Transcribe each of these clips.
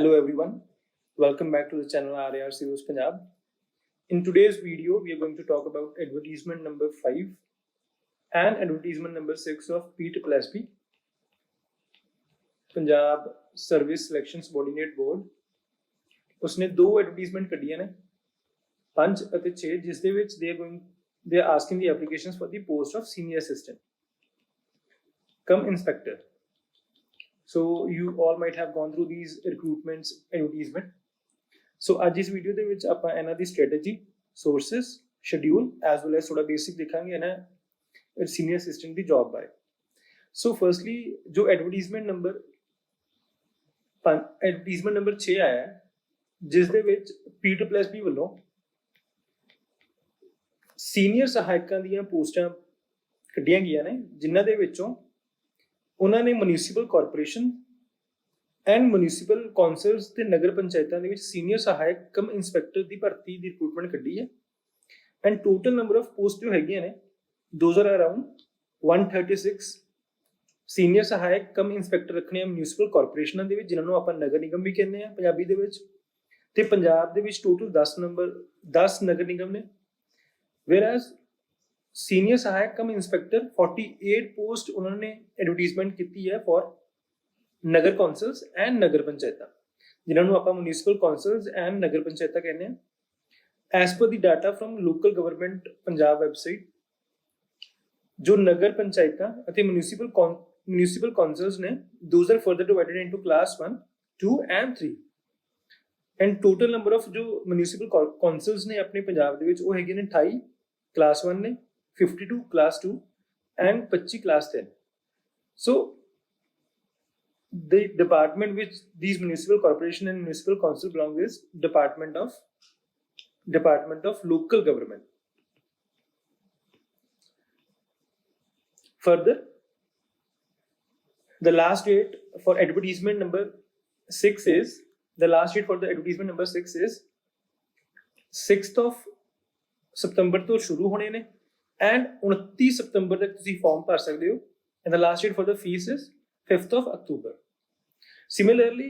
Hello everyone, welcome back to the channel RAR Series Punjab. In today's video, we are going to talk about advertisement number 5 and advertisement number 6 of PSSB, Punjab Service Selection Subordinate Board. उसने दो advertisement कढ़ियां ने 5 ਅਤੇ 6 ਜਿਸ ਦੇ ਵਿੱਚ they are asking the applications for the post of senior assistant come inspector. So you all might have gone through these recruitments advertisement. So ਅੱਜ ਇਸ video ਦੇ ਵਿੱਚ ਆਪਾਂ ਇਹਨਾਂ ਦੀ strategy, sources, schedule S well S ਥੋੜਾ basic ਦੇਖਾਂਗੇ ਇਹਨਾਂ senior assistant ਦੀ job ਬਾਰੇ. ਸੋ ਫਰਸਟਲੀ ਜੋ ਐਡਵਰਟਾਈਜ਼ਮੈਂਟ ਨੰਬਰ 6 ਆਇਆ ਜਿਸ ਦੇ ਵਿੱਚ PSSB ਵੱਲੋਂ ਸੀਨੀਅਰ ਸਹਾਇਕਾਂ ਦੀਆਂ ਪੋਸਟਾਂ ਕੱਢੀਆਂ ਗਈਆਂ ਨੇ ਜਿਨ੍ਹਾਂ ਦੇ ਵਿੱਚੋਂ ਉਹਨਾਂ ਨੇ municipal corporation and municipal councils ਤੇ ਨਗਰ ਪੰਚਾਇਤਾਂ ਦੇ ਵਿੱਚ ਸੀਨੀਅਰ ਸਹਾਇਕ ਕਮ ਇੰਸਪੈਕਟਰ ਦੀ ਭਰਤੀ ਦੀ ਰਿਕਰੂਟਮੈਂਟ ਕੱਢੀ ਹੈ. And total number of post ਜੋ ਹੈਗੀਆਂ ਨੇ ਦੋਜ਼ ਆਰ ਅਰਾਊਂਡ 136 ਸੀਨੀਅਰ ਸਹਾਇਕ ਕਮ ਇੰਸਪੈਕਟਰ ਰੱਖਣੇ ਆ ਮਿਊਨਿਸਪਲ ਕਾਰਪੋਰੇਸ਼ਨਾਂ ਦੇ ਵਿੱਚ ਜਿਨ੍ਹਾਂ ਨੂੰ ਆਪਾਂ ਨਗਰ ਨਿਗਮ ਵੀ ਕਹਿੰਦੇ ਆ ਪੰਜਾਬੀ ਦੇ ਵਿੱਚ. ਤੇ ਪੰਜਾਬ ਦੇ ਵਿੱਚ ਟੋਟਲ 10 ਨਗਰ ਨਿਗਮ ਨੇ. whereas ਸੀਨੀਅਰ ਸਹਾਇਕ ਕਮ ਇੰਸਪੈਕਟਰ 48 ਪੋਸਟ ਉਹਨਾਂ ਨੇ ਐਡਵਰਟਾਈਜ਼ਮੈਂਟ ਕੀਤੀ ਹੈ ਫॉर ਨਗਰ ਕੌਂਸਲਸ ਐਂਡ ਨਗਰ ਪੰਚਾਇਤਾਂ ਜਿਨ੍ਹਾਂ ਨੂੰ ਆਪਾਂ ਮਿਊਨਿਸਪਲ ਕੌਂਸਲਸ ਐਂਡ ਨਗਰ ਪੰਚਾਇਤਾਂ ਕਹਿੰਦੇ ਆ. As per the data from local government Punjab website ਜੋ ਨਗਰ ਪੰਚਾਇਤਾਂ ਅਤੇ ਮਿਊਨਿਸਪਲ ਕੌਂਸਲਸ ਨੇ those are further divided into class 1, 2 and 3 and total number of ਜੋ ਮਿਊਨਿਸਪਲ ਕੌਂਸਲਸ ਨੇ ਆਪਣੇ ਪੰਜਾਬ ਦੇ ਵਿੱਚ ਉਹ ਹੈਗੇ ਨੇ 28 ਕਲਾਸ 1 ਨੇ, 52 class 2 and 25 class 10. So the department which these municipal corporation and municipal council belong is department of local government. Further, the last date for advertisement number 6 is 6th of September ਤੋਂ ਸ਼ੁਰੂ ਹੋਣੇ ਨੇ and 29 September ਤੱਕ ਤੁਸੀਂ farm ਭਰ ਸਕਦੇ ਹੋ and the last date for the fees is 5th of October. Similarly,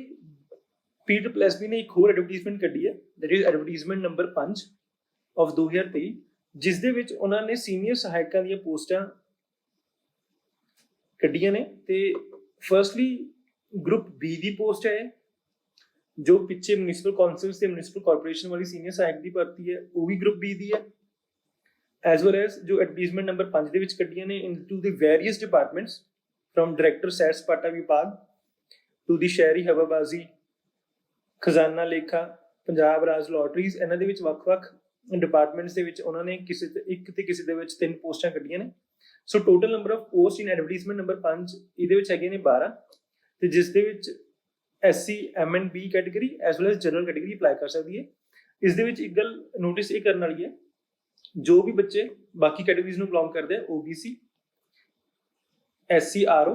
PSSB ਨੇ ਇੱਕ ਹੋਰ ਐਡਵਰਟਾਈਜ਼ਮੈਂਟ ਕੱਢੀ ਹੈ that is advertisement number 5 of 2023 ਜਿਸ ਦੇ ਵਿੱਚ ਉਹਨਾਂ ਨੇ ਸੀਨੀਅਰ ਸਹਾਇਕਾਂ ਦੀਆਂ ਪੋਸਟਾਂ ਕੱਢੀਆਂ ਨੇ. ਤੇ ਫਰਸਟਲੀ ਗਰੁੱਪ B ਦੀ ਪੋਸਟ ਹੈ ਜੋ ਪਿੱਛੇ ਮਿਊਨਿਸਪਲ ਕੌਂਸਲਸ ਤੇ ਮਿਊਨਿਸਪਲ ਕਾਰਪੋਰੇਸ਼ਨ ਵਾਲੀ ਸੀਨੀਅਰ ਸਹਾਇਕ ਦੀ ਭਰਤੀ ਹੈ ਉਹ ਵੀ ਗਰੁੱਪ B ਦੀ ਹੈ. as well as ਜੋ ਐਡਵਰਟਾਈਜ਼ਮੈਂਟ ਨੰਬਰ 5 ਦੇ ਵਿੱਚ ਕੱਢੀਆਂ ਨੇ into the various departments from director ਸੈਰ ਸਪਾਟਾ ਵਿਭਾਗ ਟੂ ਦੀ ਸ਼ਹਿਰੀ ਹਵਾਬਾਜ਼ੀ, ਖਜ਼ਾਨਾ ਲੇਖਾ, ਪੰਜਾਬ ਰਾਜ ਲੋਟਰੀਜ਼. ਇਹਨਾਂ ਦੇ ਵਿੱਚ ਵੱਖ-ਵੱਖ ਡਿਪਾਰਟਮੈਂਟਸ ਦੇ ਵਿੱਚ ਉਹਨਾਂ ਨੇ ਕਿਸੇ ਦੇ ਵਿੱਚ 3 ਪੋਸਟਾਂ ਕੱਢੀਆਂ ਨੇ. ਸੋ total number of post in advertisement number 5 ਇਹਦੇ ਵਿੱਚ ਹੈਗੇ ਨੇ 12 ਤੇ ਜਿਸ ਦੇ ਵਿੱਚ SC, MNB category S well S general category apply ਕਰ ਸਕਦੀ ਹੈ. ਇਸ ਦੇ ਵਿੱਚ ਇੱਕ ਗੱਲ ਨੋਟਿਸ ਇਹ ਕਰਨ ਵਾਲੀ ਹੈ ਜੋ ਵੀ ਬੱਚੇ ਬਾਕੀ ਕੈਟੇਗਰੀਜ਼ ਨੂੰ ਬਿਲੋਂਗ ਕਰਦੇ ਆ OBC, SC, RO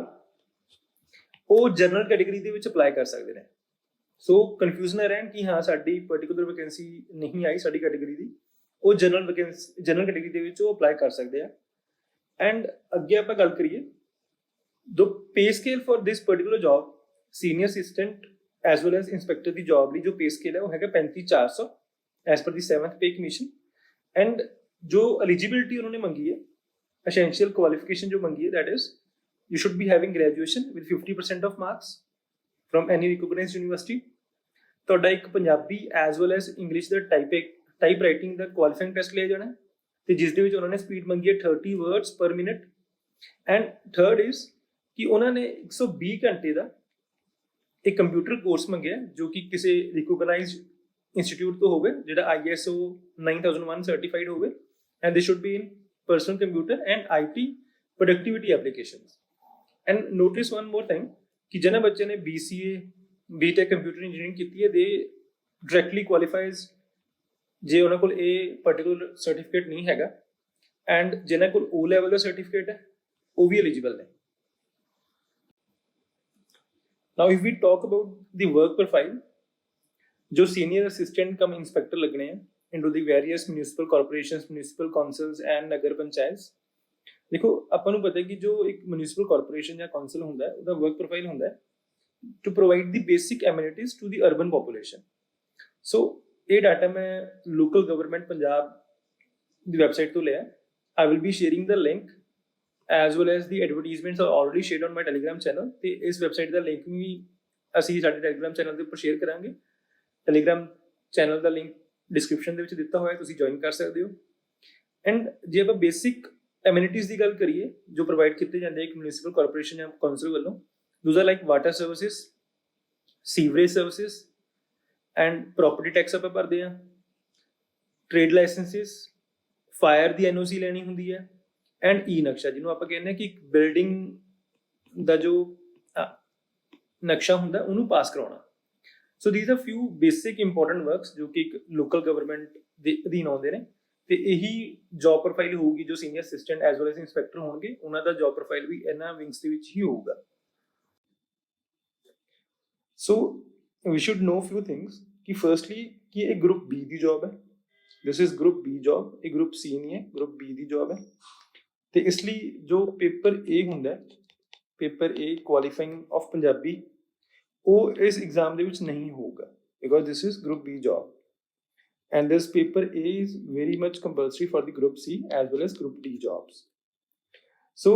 ਉਹ ਜਨਰਲ ਕੈਟੇਗਰੀ ਦੇ ਵਿੱਚ ਅਪਲਾਈ ਕਰ ਸਕਦੇ ਨੇ. ਸੋ ਕਨਫਿਊਜ਼ਨ ਨਾ ਰਹਿਣ ਕਿ ਹਾਂ ਸਾਡੀ ਪਾਰਟਿਕੂਲਰ ਵੈਕੈਂਸੀ ਨਹੀਂ ਆਈ ਸਾਡੀ ਕੈਟੇਗਰੀ ਦੀ, ਉਹ ਜਨਰਲ ਕੈਟੇਗਰੀ ਦੇ ਵਿੱਚ ਉਹ ਅਪਲਾਈ ਕਰ ਸਕਦੇ ਆ. ਐਂਡ ਅੱਗੇ ਆਪਾਂ ਗੱਲ ਕਰੀਏ ਦੋ pay scale for this particular job senior assistant S well S inspector the job ਲਈ ਜੋ ਪੇ ਸਕੇਲ ਹੈ ਉਹ ਹੈਗਾ 35,400 S per the 7th pay commission. And ਜੋ ਐਲੀਜੀਬਿਲਿਟੀ ਉਹਨਾਂ ਨੇ ਮੰਗੀ ਹੈ ਐਸੈਂਸ਼ੀਅਲ ਕੁਆਲੀਫਿਕੇਸ਼ਨ ਜੋ ਮੰਗੀ ਹੈ that is you should be having graduation with 50% of marks from any recognized university. ਤੁਹਾਡਾ ਇੱਕ Punjabi as well as English ਦਾ ਟਾਈਪ ਰਾਈਟਿੰਗ ਦਾ ਕੁਆਲੀਫਾਈਂਗ ਟੈਸਟ ਲਿਆ ਜਾਣਾ ਤੇ ਜਿਸ ਦੇ ਵਿੱਚ ਉਹਨਾਂ ਨੇ ਸਪੀਡ ਮੰਗੀ ਹੈ 30 words per minute. And third is ਕਿ ਉਹਨਾਂ ਨੇ 120 ਘੰਟੇ ਦਾ ਇੱਕ ਕੰਪਿਊਟਰ ਕੋਰਸ ਮੰਗਿਆ ਜੋ ਕਿ ਕਿਸੇ ਰਿਕੋਗਨਾਈਜ਼ਡ ਇੰਸਟੀਚਿਊਟ ਤੋਂ ਹੋਵੇ ਜਿਹੜਾ ISO 9001 ਸਰਟੀਫਾਈਡ ਹੋਵੇ ਐਂਡ ਦੇ should be in personal computer and IT productivity applications. And notice one more thing ਕਿ ਜਿਹਨਾਂ ਬੱਚੇ ਨੇ BCA BTech ਕੰਪਿਊਟਰ ਇੰਜੀਨੀਅਰਿੰਗ ਕੀਤੀ ਹੈ ਦੇ ਡਾਇਰੈਕਟਲੀ ਕੁਆਲੀਫਾਈਜ਼ ਜੇ ਉਹਨਾਂ ਕੋਲ ਇਹ ਪਾਰਟਿਕੂਲਰ ਸਰਟੀਫਿਕੇਟ ਨਹੀਂ ਹੈਗਾ ਐਂਡ ਜਿਹਨਾਂ ਕੋਲ O ਲੈਵਲ ਦਾ ਸਰਟੀਫਿਕੇਟ ਹੈ ਉਹ ਵੀ ਐਲੀਜੀਬਲ ਨੇ. Now if we talk about the work profile जो senior assistant कम inspector लगने हैं into the various municipal corporations, municipal councils and नगर पंचायत. देखो ਆਪਾਂ ਨੂੰ ਪਤਾ ਹੈ ਕਿ ਜੋ ਇੱਕ municipal corporation ਜਾਂ council ਹੁੰਦਾ ਹੈ ਉਹਦਾ work profile ਹੁੰਦਾ ਹੈ to provide the basic amenities to the urban population. So ਇਹ ਡਾਟਾ ਮੈਂ ਲੋਕਲ ਗਵਰਨਮੈਂਟ ਪੰਜਾਬ ਦੀ ਵੈਬਸਾਈਟ ਤੋਂ ਲਿਆ. I will be sharing the link as well as the advertisements are already shared on my Telegram channel. ਤੇ ਇਸ website ਦਾ link ਵੀ ਅਸੀਂ ਸਾਡੇ Telegram channel ਦੇ ਉੱਪਰ ਸ਼ੇਅਰ ਕਰਾਂਗੇ. Telegram ਚੈਨਲ ਦਾ ਲਿੰਕ ਡਿਸਕ੍ਰਿਪਸ਼ਨ ਦੇ ਵਿੱਚ ਦਿੱਤਾ ਹੋਇਆ, ਤੁਸੀਂ ਜੁਆਇਨ ਕਰ ਸਕਦੇ ਹੋ. ਐਂਡ ਜੇ ਆਪਾਂ ਬੇਸਿਕ ਐਮਿਨਿਟੀਜ਼ ਦੀ ਗੱਲ ਕਰੀਏ ਜੋ ਪ੍ਰੋਵਾਈਡ ਕੀਤੇ ਜਾਂਦੇ ਇੱਕ ਮਿਊਨਿਸਪਲ ਕਾਰਪੋਰੇਸ਼ਨ ਜਾਂ ਕੌਂਸਲ ਵੱਲੋਂ, those are like water services, sewerage services and property tax ਆਪਾਂ ਭਰਦੇ ਹਾਂ, ਟ੍ਰੇਡ ਲਾਇਸੈਂਸਿਸ, ਫਾਇਰ ਦੀ NOC ਲੈਣੀ ਹੁੰਦੀ ਹੈ, ਐਂਡ ਈ ਨਕਸ਼ਾ ਜਿਹਨੂੰ ਆਪਾਂ ਕਹਿੰਦੇ ਹਾਂ ਕਿ ਇੱਕ ਬਿਲਡਿੰਗ ਦਾ ਜੋ ਨਕਸ਼ਾ ਹੁੰਦਾ ਉਹਨੂੰ ਪਾਸ ਕਰਾਉਣਾ. So these are ਫਿਊ basic important works ਜੋ ਕਿ ਇੱਕ ਲੋਕਲ ਗਵਰਨਮੈਂਟ ਦੇ ਅਧੀਨ ਆਉਂਦੇ ਨੇ. ਤੇ ਇਹੀ ਜੌਬ ਪ੍ਰੋਫਾਈਲ ਹੋਊਗੀ ਜੋ senior assistant as well as inspector ਹੋਣਗੇ, ਉਹਨਾਂ ਦਾ ਜੌਬ ਪ੍ਰੋਫਾਈਲ ਵੀ ਇਹਨਾਂ ਵਿੰਗਸ ਦੇ ਵਿੱਚ ਹੀ ਹੋਊਗਾ. ਸੋ we should know few things कि firstly कि एक ग्रुप B ਦੀ जॉब है, this is group B job, ਇਹ group C नहीं है, group B ਦੀ job है. ਤੇ ਇਸ ਲਈ ਜੋ ਪੇਪਰ A ਹੁੰਦਾ ਹੈ, paper A qualifying of Punjabi, ਉਹ ਇਸ ਐਗਜ਼ਾਮ ਦੇ ਵਿੱਚ ਨਹੀਂ ਹੋਊਗਾ because this is group B job and this paper A is very much compulsory for the group C as well as group D jobs. So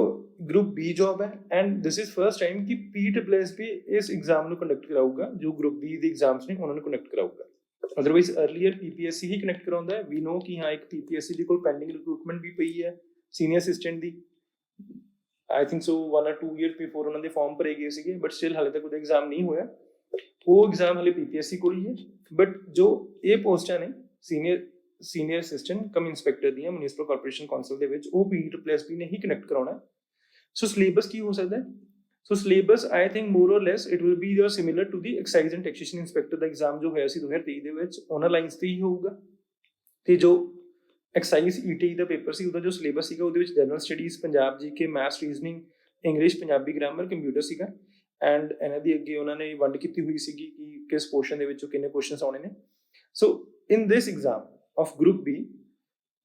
group B job ਹੈ and this is first time ਕਿ PSSB ਇਸ exam ਨੂੰ conduct ਕਰਾਊਗਾ, ਜੋ group B ਦੇ exams ਨੇ ਉਹਨਾਂ ਨੂੰ conduct ਕਰਾਊਗਾ. Otherwise earlier PPSC ਹੀ conduct ਕਰਾਉਂਦਾ ਹੈ. ਵੀ ਨੋ ਕਿ ਹਾਂ ਇੱਕ PPSC ਦੇ ਕੋਲ ਪੈਂਡਿੰਗ ਰਿਕਰੂਟਮੈਂਟ ਵੀ ਪਈ ਹੈ senior assistant the. I think so 1 or 2 years before ਉਹਨਾਂ ਦੇ ਫਾਰਮ ਭਰੇ ਗਏ ਸੀਗੇ, ਬਟ ਸਟਿਲ ਹਾਲੇ ਤੱਕ ਉਹਦਾ ਐਗਜ਼ਾਮ ਨਹੀਂ ਹੋਇਆ. ਉਹ ਐਗਜ਼ਾਮ ਹਾਲੇ PPSC ਕੋਲ ਹੀ ਹੈ. ਬਟ ਜੋ ਇਹ ਪੋਸਟਾਂ ਨੇ ਸੀਨੀਅਰ ਅਸਿਸਟੈਂਟ ਕਮ ਇੰਸਪੈਕਟਰ ਦੀਆਂ ਮਿਊਨਿਸਪਲ ਕਾਰਪੋਰੇਸ਼ਨ ਕੌਂਸਲ ਦੇ ਵਿੱਚ, ਉਹ PSSB ਨੇ ਹੀ ਕਨੈਕਟ ਕਰਾਉਣਾ. ਸੋ ਸਿਲੇਬਸ ਕੀ ਹੋ ਸਕਦਾ ਹੈ? ਸੋ syllabus I think more or less it will be your similar to the excise and taxation inspector ਦਾ ਐਗਜ਼ਾਮ ਜੋ ਹੋਇਆ ਸੀ 2023 ਦੇ ਵਿੱਚ, ਉਹਨਾਂ ਲਾਈਨਸ ਤੇ ਹੀ ਹੋਊਗਾ. ਤੇ ਜੋ ਐਕਸਾਈਜ਼ ETI ਦਾ ਪੇਪਰ ਸੀ ਉਹਦਾ ਜੋ ਸਿਲੇਬਸ ਸੀਗਾ ਉਹਦੇ ਵਿੱਚ general studies, Punjab GK, maths, reasoning, English, Punjabi grammar, computer ਸੀਗਾ. ਐਂਡ ਇਹਨਾਂ ਦੀ ਅੱਗੇ ਉਹਨਾਂ ਨੇ ਵੰਡ ਕੀਤੀ ਹੋਈ ਸੀਗੀ ਕਿ ਕਿਸ ਪੋਰਸ਼ਨ ਦੇ ਵਿੱਚੋਂ ਕਿੰਨੇ ਕੁਐਸਚਨਸ ਆਉਣੇ ਨੇ. ਸੋ ਇਨ ਦਿਸ exam of group B,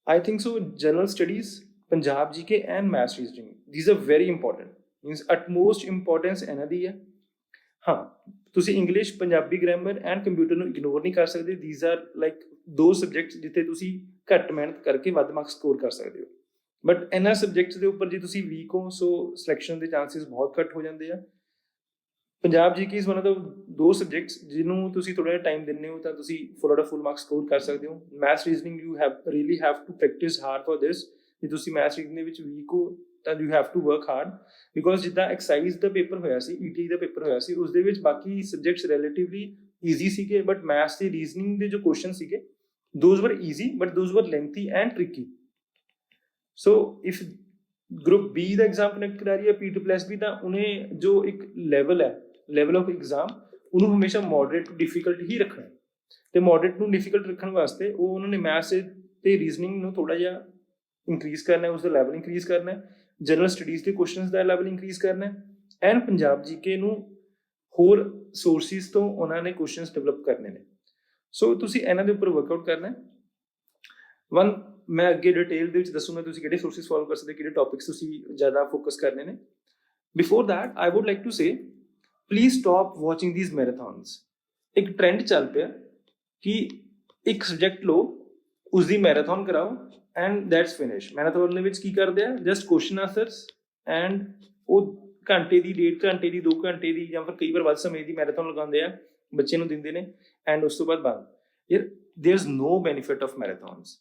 I think so general studies, Punjab GK and maths reasoning, these are very important, means utmost importance ਇਹਨਾਂ ਦੀ ਹੈ. ਹਾਂ, ਤੁਸੀਂ English, Punjabi grammar and computer ਨੂੰ ਇਗਨੋਰ ਨਹੀਂ ਕਰ ਸਕਦੇ. these are like ਦੋ ਸਬਜੈਕਟਸ ਜਿੱਥੇ ਤੁਸੀਂ ਘੱਟ ਮਿਹਨਤ ਕਰਕੇ ਵੱਧ ਮਾਰਕਸ ਸਕੋਰ ਕਰ ਸਕਦੇ ਹੋ. ਬਟ ਇਹਨਾਂ ਸਬਜੈਕਟਸ ਦੇ ਉੱਪਰ ਜੇ ਤੁਸੀਂ ਵੀਕ ਹੋ ਸੋ ਸਿਲੈਕਸ਼ਨ ਦੇ ਚਾਂਸਿਸ ਬਹੁਤ ਘੱਟ ਹੋ ਜਾਂਦੇ ਆ. Punjab GK is one of the ਦੋ ਸਬਜੈਕਟਸ ਜਿਹਨੂੰ ਤੁਸੀਂ ਥੋੜਾ ਜਿਹਾ ਟਾਈਮ ਦਿੰਦੇ ਹੋ ਤਾਂ ਤੁਸੀਂ ਫੁੱਲ ਮਾਰਕਸ ਸਕੋਰ ਕਰ ਸਕਦੇ ਹੋ. Maths reasoning you have to practise hard for this. ਜੇ ਤੁਸੀਂ ਮੈਥਸ ਰੀਜ਼ਨਿੰਗ ਦੇ ਵਿੱਚ ਵੀਕ ਹੋ ਤਾਂ you have to work hard, because ਜਿੱਦਾਂ ਐਕਸਾਈਜ਼ ਦਾ ਪੇਪਰ ਹੋਇਆ ਸੀ, ETI ਦਾ ਪੇਪਰ ਹੋਇਆ ਸੀ, ਉਸਦੇ ਵਿੱਚ ਬਾਕੀ ਸਬਜੈਕਟਸ ਰਿਲੇਟਿਵਲੀ ਈਜ਼ੀ ਸੀਗੇ, ਬਟ ਮੈਥਸ ਤੇ ਰੀਜ਼ਨਿੰਗ ਦੇ ਜੋ ਕੁਐਸਚਨ ਸੀਗੇ ਦੋਜ਼ ਵਰ ਈਜ਼ੀ ਬਟ ਦੋਜ਼ ਵਰ lengthy and tricky. So if group B the exam connect ਕਰਾ ਰਹੀ ਹੈ PSSB, ਤਾਂ ਉਹਨੇ ਜੋ ਇੱਕ ਲੈਵਲ ਆਫ ਐਗਜ਼ਾਮ ਉਹਨੂੰ ਹਮੇਸ਼ਾ ਮੋਡਰੇਟ ਟੂ ਡਿਫਿਕਲਟ ਹੀ ਰੱਖਣਾ ਹੈ. ਤੇ ਮੋਡਰੇਟ ਨੂੰ ਡਿਫਿਕਲਟ ਰੱਖਣ ਵਾਸਤੇ ਉਹ ਉਹਨਾਂ ਨੇ ਮੈਥਸ ਤੇ ਰੀਜ਼ਨਿੰਗ ਨੂੰ ਥੋੜਾ ਜਿਹਾ ਇੰਕਰੀਜ਼ ਕਰਨਾ ਹੈ, ਉਸਦਾ ਲੈਵਲ ਇੰਕਰੀਜ਼ ਕਰਨਾ ਹੈ, ਜਨਰਲ ਸਟੱਡੀਜ਼ ਦੇ ਕੁਐਸਚਨਸ ਦਾ ਲੈਵਲ ਇੰਕਰੀਜ਼ ਕਰਨਾ ਹੈ, ਐਂਡ ਪੰਜਾਬ GK ਨੂੰ ਹੋਰ ਸੋਰਸਿਸ ਤੋਂ ਉਹਨਾਂ ਨੇ ਕੁਐਸਚਨਸ ਡਿਵੈਲਪ ਕਰਨੇ ਨੇ. ਸੋ ਤੁਸੀਂ ਇਹਨਾਂ ਦੇ ਉੱਪਰ ਵਰਕਆਊਟ ਕਰਨਾ ਹੈ. ਮੈਂ ਅੱਗੇ ਡਿਟੇਲ ਦੇ ਵਿੱਚ ਦੱਸੂਗਾ ਤੁਸੀਂ ਕਿਹੜੇ ਸੋਰਸਿਸ ਫੋਲੋ ਕਰ ਸਕਦੇ, ਕਿਹੜੇ ਟੌਪਿਕਸ ਤੁਸੀਂ ਜ਼ਿਆਦਾ ਫੋਕਸ ਕਰਨੇ ਨੇ. Before that I would like to say please stop watching these marathons. ਇੱਕ ਟ੍ਰੈਂਡ ਚੱਲ ਪਿਆ ਕਿ ਇੱਕ ਸਬਜੈਕਟ ਲਓ, ਉਸਦੀ ਮੈਰਾਥਨ ਕਰਾਓ ਐਂਡ ਦੈਟਸ ਫਿਨਿਸ਼. ਮੈਰਾਥਨ ਦੇ ਵਿੱਚ ਕੀ ਕਰਦੇ ਆ, ਜਸਟ ਕੁਐਸਚਨ ਆਂਸਰਸ ਐਂਡ ਉਹ ਘੰਟੇ ਦੀ, 1.5 ਘੰਟੇ ਦੀ, 2 ਘੰਟੇ ਦੀ ਜਾਂ ਫਿਰ ਕਈ ਵਾਰ ਵੱਧ ਸਮੇਂ ਦੀ ਮੈਰਾਥਨ ਲਗਾਉਂਦੇ ਆ, ਬੱਚੇ ਨੂੰ ਦਿੰਦੇ ਨੇ ਐਂਡ ਉਸ ਤੋਂ ਬਾਅਦ ਬੰਦ. ਯਾਰ there is no benefit of marathons.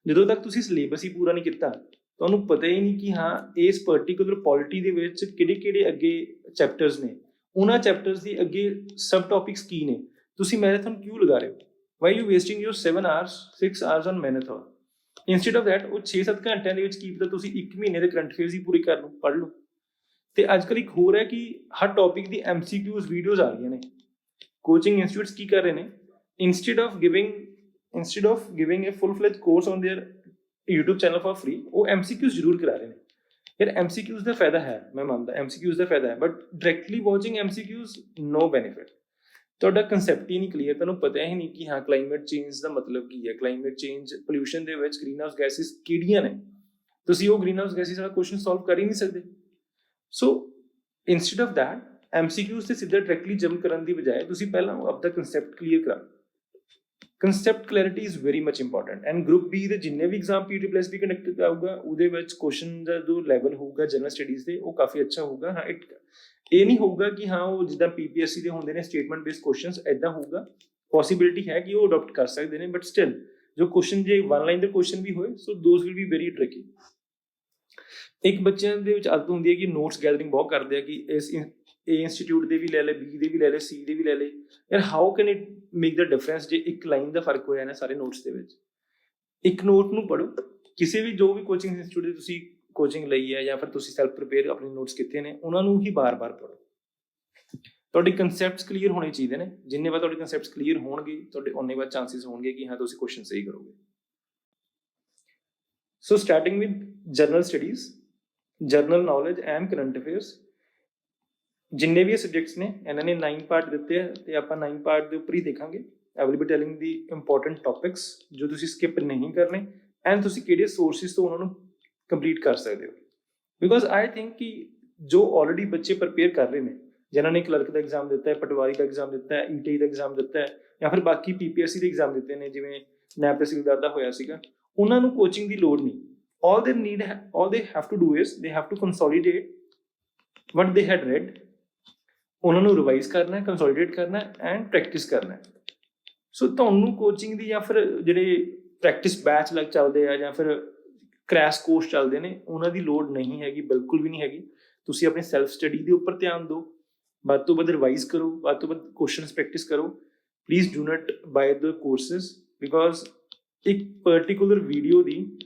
ਜਦੋਂ ਤੱਕ ਤੁਸੀਂ ਸਿਲੇਬਸ ਹੀ ਪੂਰਾ ਨਹੀਂ ਕੀਤਾ ਤੁਹਾਨੂੰ ਪਤਾ ਹੀ ਨਹੀਂ ਕਿ ਹਾਂ ਇਸ ਪਰਟੀਕੂਲਰ ਪੋਲਿਟੀ ਦੇ ਵਿੱਚ ਕਿਹੜੇ ਅੱਗੇ ਚੈਪਟਰਸ ਨੇ, ਉਹਨਾਂ ਚੈਪਟਰਸ ਦੀ ਅੱਗੇ ਸਬ ਟੌਪਿਕਸ ਕੀ ਨੇ, ਤੁਸੀਂ ਮੈਰਾਥਨ ਕਿਉਂ ਲਗਾ ਰਹੇ ਹੋ? Why you wasting your 6 hours on marathon instead of that? ਉਹ 6-7 ਘੰਟਿਆਂ ਦੇ ਵਿੱਚ ਕੀ ਪਤਾ ਤੁਸੀਂ 1 ਮਹੀਨੇ ਦੇ ਕਰੰਟ ਅਫੇਅਰਸ ਹੀ ਪੂਰੀ ਕਰ ਲਓ, ਪੜ੍ਹ ਲਓ. ਤੇ ਅੱਜ ਕੱਲ੍ਹ ਇੱਕ ਹੋਰ ਹੈ ਕਿ ਹਰ ਟੌਪਿਕ ਦੀ MCQs ਵੀਡੀਓਜ਼ ਆ ਰਹੀਆਂ ਨੇ. ਕੋਚਿੰਗ ਇੰਸਟੀਟਿਊਟਸ ਕੀ ਕਰ ਰਹੇ ਨੇ, instead of giving a full-fledged course on their YouTube channel for free, ਉਹ MCQs ਜ਼ਰੂਰ ਕਰਾ ਰਹੇ ਨੇ. ਯਾਰ MCQs ਦਾ ਫਾਇਦਾ ਹੈ, ਮੈਂ ਮੰਨਦਾ MCQs ਦਾ ਫਾਇਦਾ ਹੈ, but directly watching MCQs no benefit. ਤੁਹਾਡਾ ਕਨਸੈਪਟ ਹੀ ਨਹੀਂ ਕਲੀਅਰ, ਤੁਹਾਨੂੰ ਪਤਾ ਹੀ ਨਹੀਂ ਕਿ ਹਾਂ ਕਲਾਈਮੇਟ ਚੇਂਜ ਦਾ ਮਤਲਬ ਕੀ ਹੈ, ਕਲਾਈਮੇਟ ਚੇਂਜ ਪੋਲਿਊਸ਼ਨ ਦੇ ਵਿੱਚ ਗ੍ਰੀਨ ਹਾਊਸ ਗੈਸਿਸ ਕਿਹੜੀਆਂ ਨੇ, ਤੁਸੀਂ ਉਹ ਗ੍ਰੀਨ ਹਾਊਸ ਗੈਸਿਸ ਵਾਲਾ ਕੁਐਸਚਨ ਸੋਲਵ ਕਰ ਹੀ ਨਹੀਂ ਸਕਦੇ. ਸੋ instead of that MCQs ਤੇ ਸਿੱਧਾ ਡਾਇਰੈਕਟਲੀ ਜੰਪ ਕਰਨ ਦੀ ਬਜਾਏ ਤੁਸੀਂ ਪਹਿਲਾਂ ਆਪਦਾ ਕਨਸੈਪਟ ਕਲੀਅਰ ਕਰਾ। Concept clarity is very much important. And group B ਦੇ ਜਿੰਨੇ ਵੀ ਐਗਜ਼ਾਮ PTPLS ਕੰਡਕਟ ਆਊਗਾ ਉਹਦੇ ਵਿੱਚ ਕੁਐਸਚਨ ਦਾ ਜੋ ਲੈਵਲ ਹੋਊਗਾ ਜਨਰਲ ਸਟੱਡੀਜ਼ ਦੇ ਉਹ ਕਾਫੀ ਅੱਛਾ ਹੋਊਗਾ। ਹਾਂ ਇਹ ਨਹੀਂ ਹੋਊਗਾ ਕਿ ਹਾਂ ਉਹ ਜਿੱਦਾਂ PPSC ਦੇ ਹੁੰਦੇ ਨੇ ਸਟੇਟਮੈਂਟ ਬੇਸਡ ਕੁਐਸਚਨਸ, ਐਦਾਂ ਹੋਊਗਾ। ਪੋਸੀਬਿਲਿਟੀ ਹੈ ਕਿ ਉਹ ਅਡਾਪਟ ਕਰ ਸਕਦੇ ਨੇ, ਬਟ ਸਟਿਲ ਜੋ ਕੁਐਸਚਨ ਜੇ ਵਨ ਲਾਈਨ ਦੇ ਕੁਐਸਚਨ ਵੀ ਹੋਏ so those will be very tricky. ਇੱਕ ਬੱਚਿਆਂ ਦੇ ਵਿੱਚ ਆਦਤ ਹੁੰਦੀ ਹੈ ਕਿ ਨੋਟਸ ਗੈਦਰਿੰਗ ਬਹੁਤ ਕਰਦੇ ਆ ਕਿ ਇਸ A ਇੰਸਟੀਚਿਊਟ ਦੇ ਵੀ ਲੈ ਲੈ, B ਦੇ ਵੀ ਲੈ ਲੈ, C ਦੇ ਵੀ ਲੈ ਲੈ। ਯਾਰ how can it make the difference ਜੇ ਇੱਕ ਲਾਈਨ ਦਾ ਫਰਕ ਹੋਇਆ ਨਾ ਸਾਰੇ ਨੋਟਸ ਦੇ ਵਿੱਚ। ਇੱਕ ਨੋਟ ਨੂੰ ਪੜ੍ਹੋ, ਕਿਸੇ ਵੀ ਜੋ ਵੀ ਕੋਚਿੰਗ ਇੰਸਟੀਚਿਊਟ ਦੀ ਤੁਸੀਂ ਕੋਚਿੰਗ ਲਈ ਹੈ ਜਾਂ ਫਿਰ ਤੁਸੀਂ ਸੈਲਫ ਪ੍ਰਿਪੇਅਰ ਆਪਣੇ ਨੋਟਸ ਕੀਤੇ ਨੇ ਉਹਨਾਂ ਨੂੰ ਹੀ ਬਾਰ-ਬਾਰ ਪੜ੍ਹੋ। ਤੁਹਾਡੇ ਕਨਸੈਪਟਸ ਕਲੀਅਰ ਹੋਣੇ ਚਾਹੀਦੇ ਨੇ। ਜਿੰਨੇ ਵਾਰ ਤੁਹਾਡੇ ਕਨਸੈਪਟਸ ਕਲੀਅਰ ਹੋਣਗੇ ਤੁਹਾਡੇ ਉਨੇ ਵਾਰ ਚਾਂਸਿਸ ਹੋਣਗੇ ਕਿ ਹਾਂ ਤੁਸੀਂ ਕੁਐਸਚਨ ਸਹੀ ਕਰੋਗੇ। So starting with general studies, general knowledge and current affairs. ਜਿੰਨੇ ਵੀ ਸਬਜੈਕਟਸ ਨੇ ਇਹਨਾਂ ਨੇ 9 ਪਾਰਟ ਦਿੱਤੇ ਆ ਤੇ ਆਪਾਂ 9 ਪਾਰਟ ਦੇ ਉੱਪਰ ਹੀ ਦੇਖਾਂਗੇ। I will be telling the important topics ਜੋ ਤੁਸੀਂ ਸਕਿਪ ਨਹੀਂ ਕਰਨੇ ਐਂਡ ਤੁਸੀਂ ਕਿਹੜੇ ਸੋਰਸਿਸ ਤੋਂ ਉਹਨਾਂ ਨੂੰ ਕੰਪਲੀਟ ਕਰ ਸਕਦੇ ਹੋ। ਬਿਕੋਜ਼ ਆਈ ਥਿੰਕ ਕਿ ਜੋ ਆਲਰੇਡੀ ਬੱਚੇ ਪ੍ਰਪੇਅਰ ਕਰ ਰਹੇ ਨੇ, ਜਿਨ੍ਹਾਂ ਨੇ ਕਲਰਕ ਦਾ ਐਗਜ਼ਾਮ ਦਿੱਤਾ ਹੈ, ਪਟਵਾਰੀ ਦਾ ਐਗਜ਼ਾਮ ਦਿੱਤਾ ਹੈ, ETI ਦਾ ਐਗਜ਼ਾਮ ਦਿੱਤਾ ਹੈ ਜਾਂ ਫਿਰ ਬਾਕੀ PPSC ਦੇ ਐਗਜ਼ਾਮ ਦਿੱਤੇ ਨੇ ਜਿਵੇਂ ਨੈਬ ਤਹਿਸੀਲਦਾਰ ਦਾ ਹੋਇਆ ਸੀਗਾ, ਉਹਨਾਂ ਨੂੰ ਕੋਚਿੰਗ ਦੀ ਲੋੜ ਨਹੀਂ। all they have to do is they have to consolidate what they had read, ਉਹਨਾਂ ਨੂੰ ਰਿਵਾਈਜ਼ ਕਰਨਾ, ਕੰਸੋਲੀਡੇਟ ਕਰਨਾ ਐਂਡ ਪ੍ਰੈਕਟਿਸ ਕਰਨਾ। ਸੋ ਤੁਹਾਨੂੰ ਕੋਚਿੰਗ ਦੀ ਜਾਂ ਫਿਰ ਜਿਹੜੇ ਪ੍ਰੈਕਟਿਸ ਬੈਚ ਲੱਗ ਚੱਲਦੇ ਆ ਜਾਂ ਫਿਰ ਕ੍ਰੈਸ਼ ਕੋਰਸ ਚੱਲਦੇ ਨੇ ਉਹਨਾਂ ਦੀ ਲੋੜ ਨਹੀਂ ਹੈਗੀ, ਬਿਲਕੁਲ ਵੀ ਨਹੀਂ ਹੈਗੀ। ਤੁਸੀਂ ਆਪਣੀ ਸੈਲਫ ਸਟੱਡੀ ਦੇ ਉੱਪਰ ਧਿਆਨ ਦਿਓ, ਵੱਧ ਤੋਂ ਵੱਧ ਰਿਵਾਈਜ਼ ਕਰੋ, ਵੱਧ ਤੋਂ ਵੱਧ ਕੁਐਸਚਨਸ ਪ੍ਰੈਕਟਿਸ ਕਰੋ। Please do not bye the courses because ਇੱਕ ਪਰਟੀਕੂਲਰ ਵੀਡੀਓ ਦੀ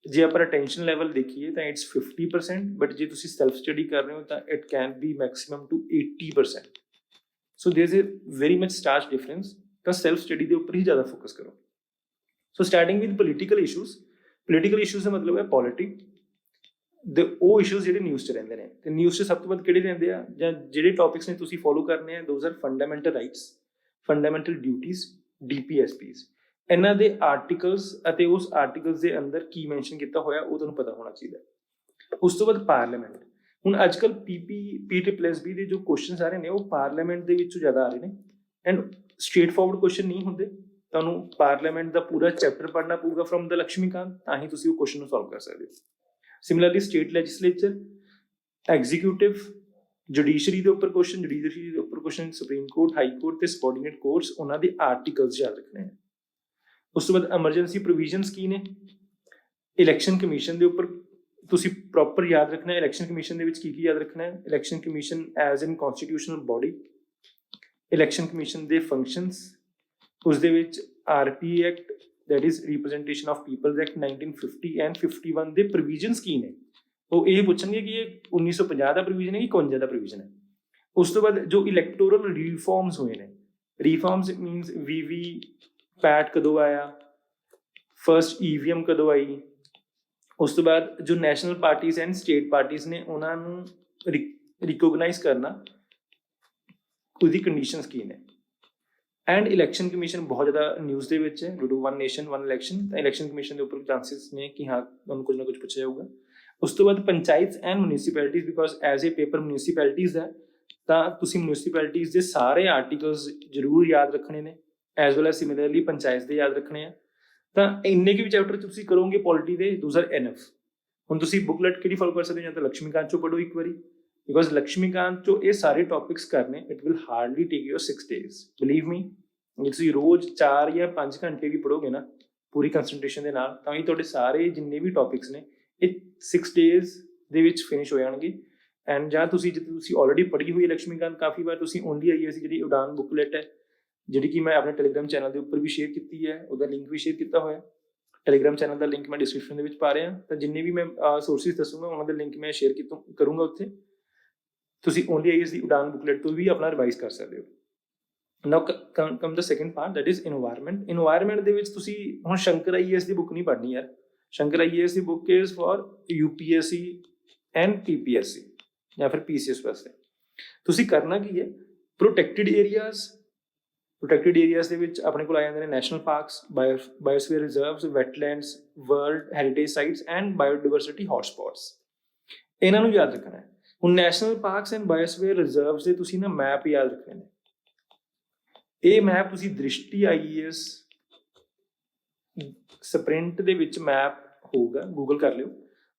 ਜੇ ਆਪਾਂ ਅਟੈਂਸ਼ਨ ਲੈਵਲ ਦੇਖੀਏ ਤਾਂ ਇਟਸ 50%, ਬਟ ਜੇ ਤੁਸੀਂ ਸੈਲਫ ਸਟੱਡੀ ਕਰ ਰਹੇ ਹੋ ਤਾਂ it can be maximum to 80%। So there is a very much stark difference. ਤਾਂ ਸੈਲਫ ਸਟੱਡੀ ਦੇ ਉੱਪਰ ਹੀ ਜ਼ਿਆਦਾ ਫੋਕਸ ਕਰੋ। So starting with political issues. Political issues ਦਾ ਮਤਲਬ ਹੈ ਪੋਲਿਟਿਕ ਦੇ ਉਹ ਇਸ਼ੂਜ਼ ਜਿਹੜੇ ਨਿਊਜ਼ 'ਚ ਰਹਿੰਦੇ ਨੇ। ਤੇ ਨਿਊਜ਼ 'ਚ ਸਭ ਤੋਂ ਵੱਧ ਕਿਹੜੇ ਰਹਿੰਦੇ ਆ ਜਾਂ ਜਿਹੜੇ ਟੌਪਿਕਸ ਨੇ ਤੁਸੀਂ ਫੋਲੋ ਕਰਨੇ ਆ, those are fundamental rights, fundamental duties, DPSPs। ਇਹਨਾਂ ਦੇ ਆਰਟੀਕਲਸ ਅਤੇ ਉਸ ਆਰਟੀਕਲਸ ਦੇ ਅੰਦਰ ਕੀ ਮੈਂਸ਼ਨ ਕੀਤਾ ਹੋਇਆ ਉਹ ਤੁਹਾਨੂੰ ਪਤਾ ਹੋਣਾ ਚਾਹੀਦਾ। ਉਸ ਤੋਂ ਬਾਅਦ ਪਾਰਲੀਮੈਂਟ। ਹੁਣ ਅੱਜ ਕੱਲ੍ਹ PTPLS ਦੇ ਜੋ ਕੁਐਸਚਨਸ ਆ ਰਹੇ ਨੇ ਉਹ ਪਾਰਲੀਮੈਂਟ ਦੇ ਵਿੱਚੋਂ ਜ਼ਿਆਦਾ ਆ ਰਹੇ ਨੇ ਐਂਡ ਸਟ੍ਰੇਟ ਫਾਰਵਰਡ ਕੁਐਸਚਨ ਨਹੀਂ ਹੁੰਦੇ। ਤੁਹਾਨੂੰ ਪਾਰਲੀਮੈਂਟ ਦਾ ਪੂਰਾ ਚੈਪਟਰ ਪੜ੍ਹਨਾ ਪਊਗਾ ਫਰੋਮ ਦ ਲਕਸ਼ਮੀਕਾਂਤ, ਤਾਂ ਹੀ ਤੁਸੀਂ ਉਹ ਕੁਐਸਚਨ ਨੂੰ ਸੋਲਵ ਕਰ ਸਕਦੇ ਹੋ। Similarly state legislature, executive, judiciary ਦੇ ਉੱਪਰ ਕੁਐਸਚਨ, ਜੁਡੀਸ਼ਰੀ ਦੇ ਉੱਪਰ question, supreme court, high court ਤੇ ਸਬੋਰਡੀਨੇਟ ਕੋਰਟਸ, ਉਹਨਾਂ ਦੇ ਆਰਟੀਕਲਸ ਯਾਦ ਰੱਖਣੇ ਨੇ। ਉਸ ਤੋਂ ਬਾਅਦ ਐਮਰਜੈਂਸੀ ਪ੍ਰੋਵੀਜ਼ਨਸ ਕੀ ਨੇ। ਇਲੈਕਸ਼ਨ ਕਮਿਸ਼ਨ ਦੇ ਉੱਪਰ ਤੁਸੀਂ ਪ੍ਰੋਪਰ ਯਾਦ ਰੱਖਣਾ ਹੈ। ਇਲੈਕਸ਼ਨ ਕਮਿਸ਼ਨ ਦੇ ਵਿੱਚ ਕੀ ਯਾਦ ਰੱਖਣਾ ਹੈ। Election commission as in constitutional body, election commission ਦੇ ਫੰਕਸ਼ਨਸ, ਉਸ ਦੇ ਵਿੱਚ RP act that is representation of peoples act 1950 and 51 ਦੇ ਪ੍ਰੋਵੀਜ਼ਨਸ ਕੀ ਨੇ। ਉਹ ਇਹ ਪੁੱਛਣਗੇ ਕਿ ਇਹ 1950 ਦਾ ਪ੍ਰੋਵੀਜ਼ਨ ਹੈ ਕਿ 51 ਦਾ ਪ੍ਰੋਵੀਜ਼ਨ ਹੈ। ਉਸ ਤੋਂ ਬਾਅਦ ਜੋ ਇਲੈਕਟੋਰਲ ਰਿਫਾਰਮਸ ਹੋਏ ਨੇ, ਰਿਫਾਰਮਸ ਮੀਨਸ VV ਪੈਟ ਕਦੋਂ ਆਇਆ, ਫਸਟ EVM ਕਦੋਂ ਆਈ। ਉਸ ਤੋਂ ਬਾਅਦ ਜੋ national parties and state parties ਨੇ ਉਹਨਾਂ ਨੂੰ ਰਿਕੋਗਨਾਈਜ਼ ਕਰਨਾ, ਉਹਦੀ ਕੰਡੀਸ਼ਨਸ ਕੀ ਨੇ। ਐਂਡ ਇਲੈਕਸ਼ਨ ਕਮਿਸ਼ਨ ਬਹੁਤ ਜ਼ਿਆਦਾ ਨਿਊਜ਼ ਦੇ ਵਿੱਚ ਹੈ, ਡਿਊ ਵਨ ਨੇਸ਼ਨ ਵਨ ਇਲੈਕਸ਼ਨ। ਤਾਂ ਇਲੈਕਸ਼ਨ ਕਮਿਸ਼ਨ ਦੇ ਉੱਪਰ ਚਾਂਸਿਸ ਨੇ ਕਿ ਹਾਂ ਤੁਹਾਨੂੰ ਕੁਝ ਨਾ ਕੁਝ ਪੁੱਛਿਆ ਜਾਊਗਾ। ਉਸ ਤੋਂ ਬਾਅਦ panchayats and municipalities, because as a paper municipalities ਹੈ ਤਾਂ ਤੁਸੀਂ ਮਿਊਨਿਸਪੈਲਿਟੀਜ਼ ਦੇ ਸਾਰੇ ਆਰਟੀਕਲਸ ਜ਼ਰੂਰ ਯਾਦ ਰੱਖਣੇ ਨੇ, as well as similarly panchayat ਦੇ ਯਾਦ ਰੱਖਣੇ ਆ। ਤਾਂ ਇੰਨੇ ਕੁ ਵੀ ਚੈਪਟਰ ਤੁਸੀਂ ਕਰੋਗੇ ਪੋਲਿਟੀ ਦੇ, ਦੋਜ਼ ਆਰ ਐਨਫ। ਹੁਣ ਤੁਸੀਂ ਬੁਕਲੈਟ ਕਿਹੜੀ ਫੋਲੋ ਕਰ ਸਕਦੇ ਹੋ, ਜਾਂ ਤਾਂ ਲਕਸ਼ਮੀਕਾਂਤ ਚੋਂ ਪੜ੍ਹੋ ਇੱਕ ਵਾਰੀ, ਬਿਕੋਜ਼ ਲਕਸ਼ਮੀਕਾਂਤ ਚੋਂ ਇਹ ਸਾਰੇ ਟੌਪਿਕਸ ਕਰਨੇ it will hardly take you 6 days। Believe me, ਜੇ ਤੁਸੀਂ ਰੋਜ਼ 4 ਜਾਂ 5 ਘੰਟੇ ਵੀ ਪੜ੍ਹੋਗੇ ਨਾ ਪੂਰੀ ਕੰਸਨਟ੍ਰੇਸ਼ਨ ਦੇ ਨਾਲ, ਤਾਂ ਹੀ ਤੁਹਾਡੇ ਸਾਰੇ ਜਿੰਨੇ ਵੀ ਟੌਪਿਕਸ ਨੇ ਇਹ 6 days ਦੇ ਵਿੱਚ ਫਿਨਿਸ਼ ਹੋ ਜਾਣਗੇ। ਐਂਡ ਜਾਂ ਤੁਸੀਂ ਜੇ ਤੁਸੀਂ ਆਲਰੇਡੀ ਪੜ੍ਹੀ ਹੋਈ ਲਕਸ਼ਮੀਕਾਂਤ ਕਾਫੀ ਵਾਰ, ਤੁਸੀਂ ਓਨਲੀ IAS ਜਿਹੜੀ ਉਡਾਨ ਬੁਕਲੈਟ ਹੈ ਜਿਹੜੀ ਕਿ ਮੈਂ ਆਪਣੇ ਟੈਲੀਗ੍ਰਾਮ ਚੈਨਲ ਦੇ ਉੱਪਰ ਵੀ ਸ਼ੇਅਰ ਕੀਤੀ ਹੈ, ਉਹਦਾ ਲਿੰਕ ਵੀ ਸ਼ੇਅਰ ਕੀਤਾ ਹੋਇਆ। ਟੈਲੀਗ੍ਰਾਮ ਚੈਨਲ ਦਾ ਲਿੰਕ ਮੈਂ ਡਿਸਕ੍ਰਿਪਸ਼ਨ ਦੇ ਵਿੱਚ ਪਾ ਰਿਹਾ। ਤਾਂ ਜਿੰਨੇ ਵੀ ਮੈਂ ਸੋਰਸਿਸ ਦੱਸੂਗਾ ਉਹਨਾਂ ਦੇ ਲਿੰਕ ਮੈਂ ਸ਼ੇਅਰ ਕਰੂੰਗਾ ਉੱਥੇ। ਤੁਸੀਂ ਓਨਲੀ IAS ਦੀ ਉਡਾਨ ਬੁਕਲੈਟ ਤੋਂ ਵੀ ਆਪਣਾ ਰਿਵਾਈਜ਼ ਕਰ ਸਕਦੇ ਹੋ। Now come the second part that is environment. Environment ਦੇ ਵਿੱਚ ਤੁਸੀਂ ਹੁਣ ਸ਼ੰਕਰ IAS ਦੀ ਬੁੱਕ ਨਹੀਂ ਪੜ੍ਹਨੀ ਯਾਰ। Shankar IAS the book is for UPSC and PPSC ਜਾਂ ਫਿਰ PCS ਵਾਸਤੇ। ਤੁਸੀਂ ਕਰਨਾ ਕੀ ਹੈ, ਪ੍ਰੋਟੈਕਟਿਡ ਏਰੀਆਜ਼ ਦੇ ਵਿੱਚ ਆਪਣੇ ਕੋਲ ਆ ਜਾਂਦੇ ਨੇ national parks, biosphere reserves, wetlands, world heritage sites and biodiversity hotspots. ਇਹਨਾਂ ਨੂੰ ਯਾਦ ਰੱਖਣਾ ਹੈ। ਹੁਣ national parks and biosphere reserves ਦੇ ਤੁਸੀਂ ਨਾ ਮੈਪ ਯਾਦ ਰੱਖਣੇ ਨੇ। ਇਹ ਮੈਪ ਤੁਸੀਂ ਦ੍ਰਿਸ਼ਟੀ IAS ਸਪ੍ਰਿੰਟ ਦੇ ਵਿੱਚ ਮੈਪ ਹੋਊਗਾ, ਗੂਗਲ ਕਰ ਲਿਓ,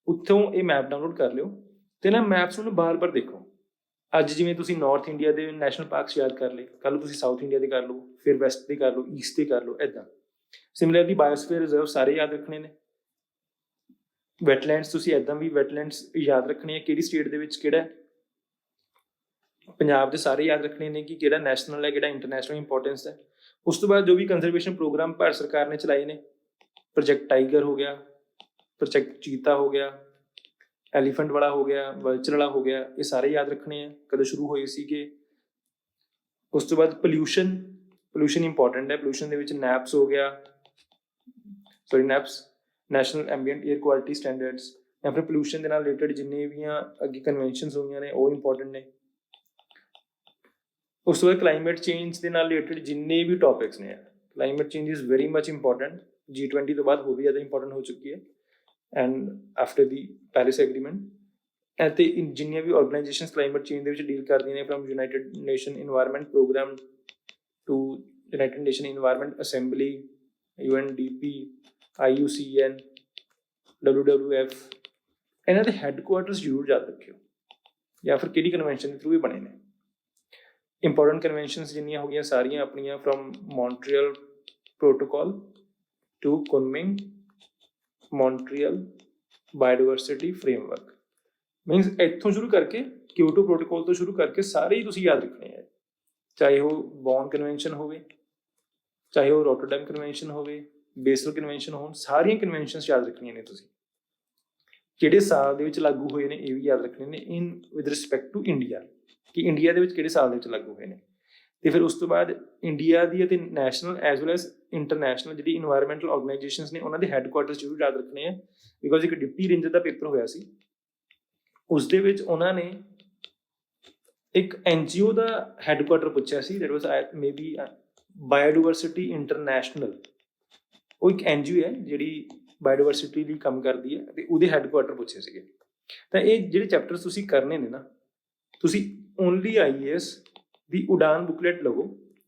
ਉੱਥੋਂ ਇਹ ਮੈਪ ਡਾਊਨਲੋਡ ਕਰ ਲਿਓ ਤੇ ਨਾ ਮੈਪਸ ਨੂੰ ਬਾਰ-ਬਾਰ ਦੇਖੋ। ਅੱਜ ਜਿਵੇਂ ਤੁਸੀਂ ਨਾਰਥ ਇੰਡੀਆ ਦੇ ਨੈਸ਼ਨਲ ਪਾਰਕਸ ਯਾਦ ਕਰ ਲਏ, ਕੱਲ੍ਹ ਤੁਸੀਂ ਸਾਊਥ ਇੰਡੀਆ ਦੇ ਕਰ ਲਓ, ਫਿਰ ਵੈਸਟ ਦੇ ਕਰ ਲਓ, ਈਸਟ ਦੇ ਕਰ ਲਓ, ਇੱਦਾਂ। ਸਿਮਿਲਰਲੀ ਬਾਇਓਸਫੀਅਰ ਰਿਜ਼ਰਵ ਸਾਰੇ ਯਾਦ ਰੱਖਣੇ ਨੇ। ਵੈਟਲੈਂਡਸ ਤੁਸੀਂ ਇੱਦਾਂ ਵੀ ਵੈਟਲੈਂਡਸ ਯਾਦ ਰੱਖਣੇ ਆ, ਕਿਹੜੀ ਸਟੇਟ ਦੇ ਵਿੱਚ ਕਿਹੜਾ। ਪੰਜਾਬ ਦੇ ਸਾਰੇ ਯਾਦ ਰੱਖਣੇ ਨੇ ਕਿ ਕਿਹੜਾ ਨੈਸ਼ਨਲ ਹੈ, ਕਿਹੜਾ ਇੰਟਰਨੈਸ਼ਨਲ ਇੰਪੋਰਟੈਂਸ ਹੈ। ਉਸ ਤੋਂ ਬਾਅਦ ਜੋ ਵੀ ਕੰਜ਼ਰਵੇਸ਼ਨ ਪ੍ਰੋਗਰਾਮ ਭਾਰਤ ਸਰਕਾਰ ਨੇ ਚਲਾਏ ਨੇ, ਪ੍ਰੋਜੈਕਟ ਟਾਈਗਰ ਹੋ ਗਿਆ, ਪ੍ਰੋਜੈਕਟ ਚੀਤਾ ਹੋ ਗਿਆ, ਐਲੀਫੈਂਟ ਵਾਲਾ ਹੋ ਗਿਆ, ਵਲਚਰ ਵਾਲਾ ਹੋ ਗਿਆ, ਇਹ ਸਾਰੇ ਯਾਦ ਰੱਖਣੇ ਆ, ਕਦੋਂ ਸ਼ੁਰੂ ਹੋਏ ਸੀਗੇ। ਉਸ ਤੋਂ ਬਾਅਦ ਪੋਲਿਊਸ਼ਨ ਇੰਪੋਰਟੈਂਟ ਹੈ। ਪੋਲਿਊਸ਼ਨ ਦੇ ਵਿੱਚ ਨੈਪਸ ਹੋ ਗਿਆ, NAAQS national ambient air quality standards, ਜਾਂ ਫਿਰ ਪੋਲਿਊਸ਼ਨ ਦੇ ਨਾਲ ਰਿਲੇਟਡ ਜਿੰਨੇ ਵੀ ਅੱਗੇ ਕਨਵੈਨਸ਼ਨਸ ਹੋਈਆਂ ਨੇ ਉਹ ਇੰਪੋਰਟੈਂਟ ਨੇ। ਉਸ ਤੋਂ ਬਾਅਦ ਕਲਾਈਮੇਟ ਚੇਂਜ ਦੇ ਨਾਲ ਰਿਲੇਟਡ ਜਿੰਨੇ ਵੀ ਟੌਪਿਕਸ ਨੇ, climate change is very much important. G20 ਤੋਂ ਬਾਅਦ ਹੋਰ ਵੀ ਜ਼ਿਆਦਾ ਇੰਪੋਰਟੈਂਟ ਹੋ ਚੁੱਕੀ ਹੈ, and after the Paris agreement. ਅਤੇ ਜਿੰਨੀਆਂ ਵੀ ਆਰਗੇਨਾਈਜੇਸ਼ਨਸ ਕਲਾਈਮੇਟ ਚੇਂਜ ਦੇ ਵਿੱਚ ਡੀਲ ਕਰਦੀਆਂ ਨੇ, from united nation environment programme to united nation environment assembly, UNDP, IUCN, WWF, ਇਹਨਾਂ ਦੇ ਹੈੱਡਕੁਆਰਟਰਸ ਜ਼ਰੂਰ ਯਾਦ ਰੱਖਿਓ, ਜਾਂ ਫਿਰ ਕਿਹੜੀ ਕਨਵੈਨਸ਼ਨ ਦੇ ਥਰੂ ਇਹ ਬਣੇ ਨੇ। ਇੰਪੋਰਟੈਂਟ ਕਨਵੈਨਸ਼ਨਸ ਜਿੰਨੀਆਂ ਹੋ ਗਈਆਂ ਸਾਰੀਆਂ ਆਪਣੀਆਂ, from Montreal protocol to Kunming Montreal biodiversity framework, means ਇੱਥੋਂ ਸ਼ੁਰੂ ਕਰਕੇ ਕਿਓਟੋ ਪ੍ਰੋਟੋਕੋਲ ਤੋਂ ਸ਼ੁਰੂ ਕਰਕੇ ਸਾਰੇ ਹੀ ਤੁਸੀਂ ਯਾਦ ਰੱਖਣੇ ਹੈ। ਚਾਹੇ ਉਹ ਬੌਨ ਕਨਵੈਨਸ਼ਨ ਹੋਵੇ, ਚਾਹੇ ਉਹ ਰੋਟਰਡੈਮ ਕਨਵੈਨਸ਼ਨ ਹੋਵੇ, ਬੇਸਲ ਕਨਵੈਨਸ਼ਨ ਹੋਣ, ਸਾਰੀਆਂ ਕਨਵੈਨਸ਼ਨਸ ਯਾਦ ਰੱਖਣੀਆਂ ਨੇ ਤੁਸੀਂ। ਕਿਹੜੇ ਸਾਲ ਦੇ ਵਿੱਚ ਲਾਗੂ ਹੋਏ ਨੇ ਇਹ ਵੀ ਯਾਦ ਰੱਖਣੇ ਨੇ, ਇਨ ਵਿਦ ਰਿਸਪੈਕਟ ਟੂ ਇੰਡੀਆ, ਕਿ ਇੰਡੀਆ ਦੇ ਵਿੱਚ ਕਿਹੜੇ ਸਾਲ ਦੇ ਵਿੱਚ ਲਾਗੂ ਹੋਏ ਨੇ। ਤੇ ਫਿਰ ਉਸ ਤੋਂ ਬਾਅਦ ਇੰਡੀਆ ਦੀ ਅਤੇ national as well as international ਜਿਹੜੀ ਇਨਵਾਇਰਮੈਂਟਲ ਆਰਗੇਨਾਈਜੇਸ਼ਨਸ ਨੇ ਉਹਨਾਂ ਦੇ ਹੈੱਡਕੁਆਰਟਰਸ ਜ਼ਰੂਰ ਯਾਦ ਰੱਖਣੇ ਆ। ਬਿਕੋਜ਼ ਇੱਕ ਡਿਪਟੀ ਰੇਂਜਰ ਦਾ ਪੇਪਰ ਹੋਇਆ ਸੀ, ਉਸ ਦੇ ਵਿੱਚ ਉਹਨਾਂ ਨੇ ਇੱਕ NGO ਦਾ ਹੈੱਡਕੁਆਰਟਰ ਪੁੱਛਿਆ ਸੀ, that was maybe biodiversity international. ਉਹ ਇੱਕ NGO ਹੈ ਜਿਹੜੀ ਬਾਇਓਡਾਇਵਰਸਿਟੀ ਲਈ ਕੰਮ ਕਰਦੀ ਹੈ, ਅਤੇ ਉਹਦੇ ਹੈੱਡਕੁਆਰਟਰ ਪੁੱਛੇ ਸੀਗੇ। ਤਾਂ ਇਹ ਜਿਹੜੇ ਚੈਪਟਰਸ ਤੁਸੀਂ ਕਰਨੇ ਨੇ ਨਾ, ਤੁਸੀਂ ਓਨਲੀ IAS ਦੀ ਉਡਾਨ ਬੁਕਲੇਟ ਲਵੋ,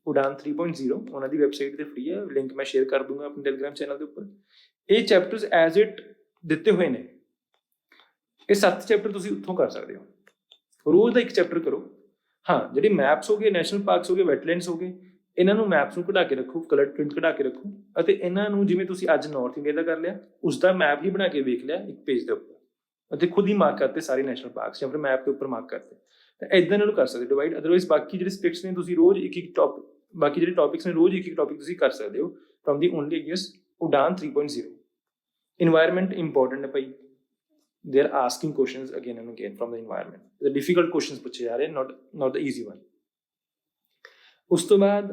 ਉਡਾਨ 3.0, ਉਹਨਾਂ ਦੀ ਵੈਬਸਾਈਟ ਤੇ ਫ੍ਰੀ ਹੈ, ਲਿੰਕ ਮੈਂ ਸ਼ੇਅਰ ਕਰ ਦੂੰਗਾ ਆਪਣੇ ਟੈਲੀਗ੍ਰਾਮ ਚੈਨਲ ਦੇ ਉੱਪਰ। ਇਹ ਚੈਪਟਰਸ ਐਜ਼ ਇਟ ਦਿੱਤੇ ਹੋਏ ਨੇ, ਇਹ 7 ਚੈਪਟਰ ਤੁਸੀਂ ਉੱਥੋਂ ਕਰ ਸਕਦੇ ਹੋ। ਰੋਜ਼ ਦਾ ਇੱਕ ਚੈਪਟਰ ਕਰੋ। ਹਾਂ, ਜਿਹੜੇ ਮੈਪਸ ਹੋ ਗਏ, ਨੈਸ਼ਨਲ ਪਾਰਕਸ ਹੋ ਗਏ, ਵੈਟਲੈਂਡਸ ਹੋ ਗਏ, ਇਹਨਾਂ ਨੂੰ ਮੈਪਸ ਨੂੰ ਕਢਾ ਕੇ ਰੱਖੋ, ਕਲਰ ਪ੍ਰਿੰਟ ਕਢਾ ਕੇ ਰੱਖੋ, ਅਤੇ ਇਹਨਾਂ ਨੂੰ ਜਿਵੇਂ ਤੁਸੀਂ ਅੱਜ ਨਾਰਥ ਇੰਡੀਆ ਦਾ ਕਰ ਲਿਆ, ਉਸ ਦਾ ਮੈਪ ਹੀ ਬਣਾ ਕੇ ਵੇਖ ਲਿਆ ਇੱਕ ਪੇਜ ਦੇ ਉੱਪਰ, ਅਤੇ ਖੁਦ ਹੀ ਮਾਰਕ ਕਰਤੇ ਸਾਰੇ ਨੈਸ਼ਨਲ ਪਾਰਕਸ, ਜਾਂ ਫਿਰ ਮੈਪ ਦੇ ਉੱਪਰ ਮਾਰਕ ਕਰਤੇ। ਤਾਂ ਇੱਦਾਂ ਇਹਨਾਂ ਨੂੰ ਕਰ ਸਕਦੇ ਡਿਵਾਈਡ। ਅਦਰਵਾਈਜ਼ ਬਾਕੀ ਜਿਹੜੇ ਸਟੇਟਸ ਨੇ ਤੁਸੀਂ ਰੋਜ਼ ਇੱਕ ਟੌਪਿਕ, ਬਾਕੀ ਜਿਹੜੇ ਟੌਪਿਕਸ ਨੇ ਰੋਜ਼ ਇੱਕ ਟੌਪਿਕ ਤੁਸੀਂ ਕਰ ਸਕਦੇ ਹੋ from the only IAS Udaan 3.0। Environment important ਹੈ ਭਾਈ, they are asking questions again and again from the environment, the difficult questions ਪੁੱਛੇ ਜਾ ਰਹੇ, not the easy one। ਉਸ ਤੋਂ ਬਾਅਦ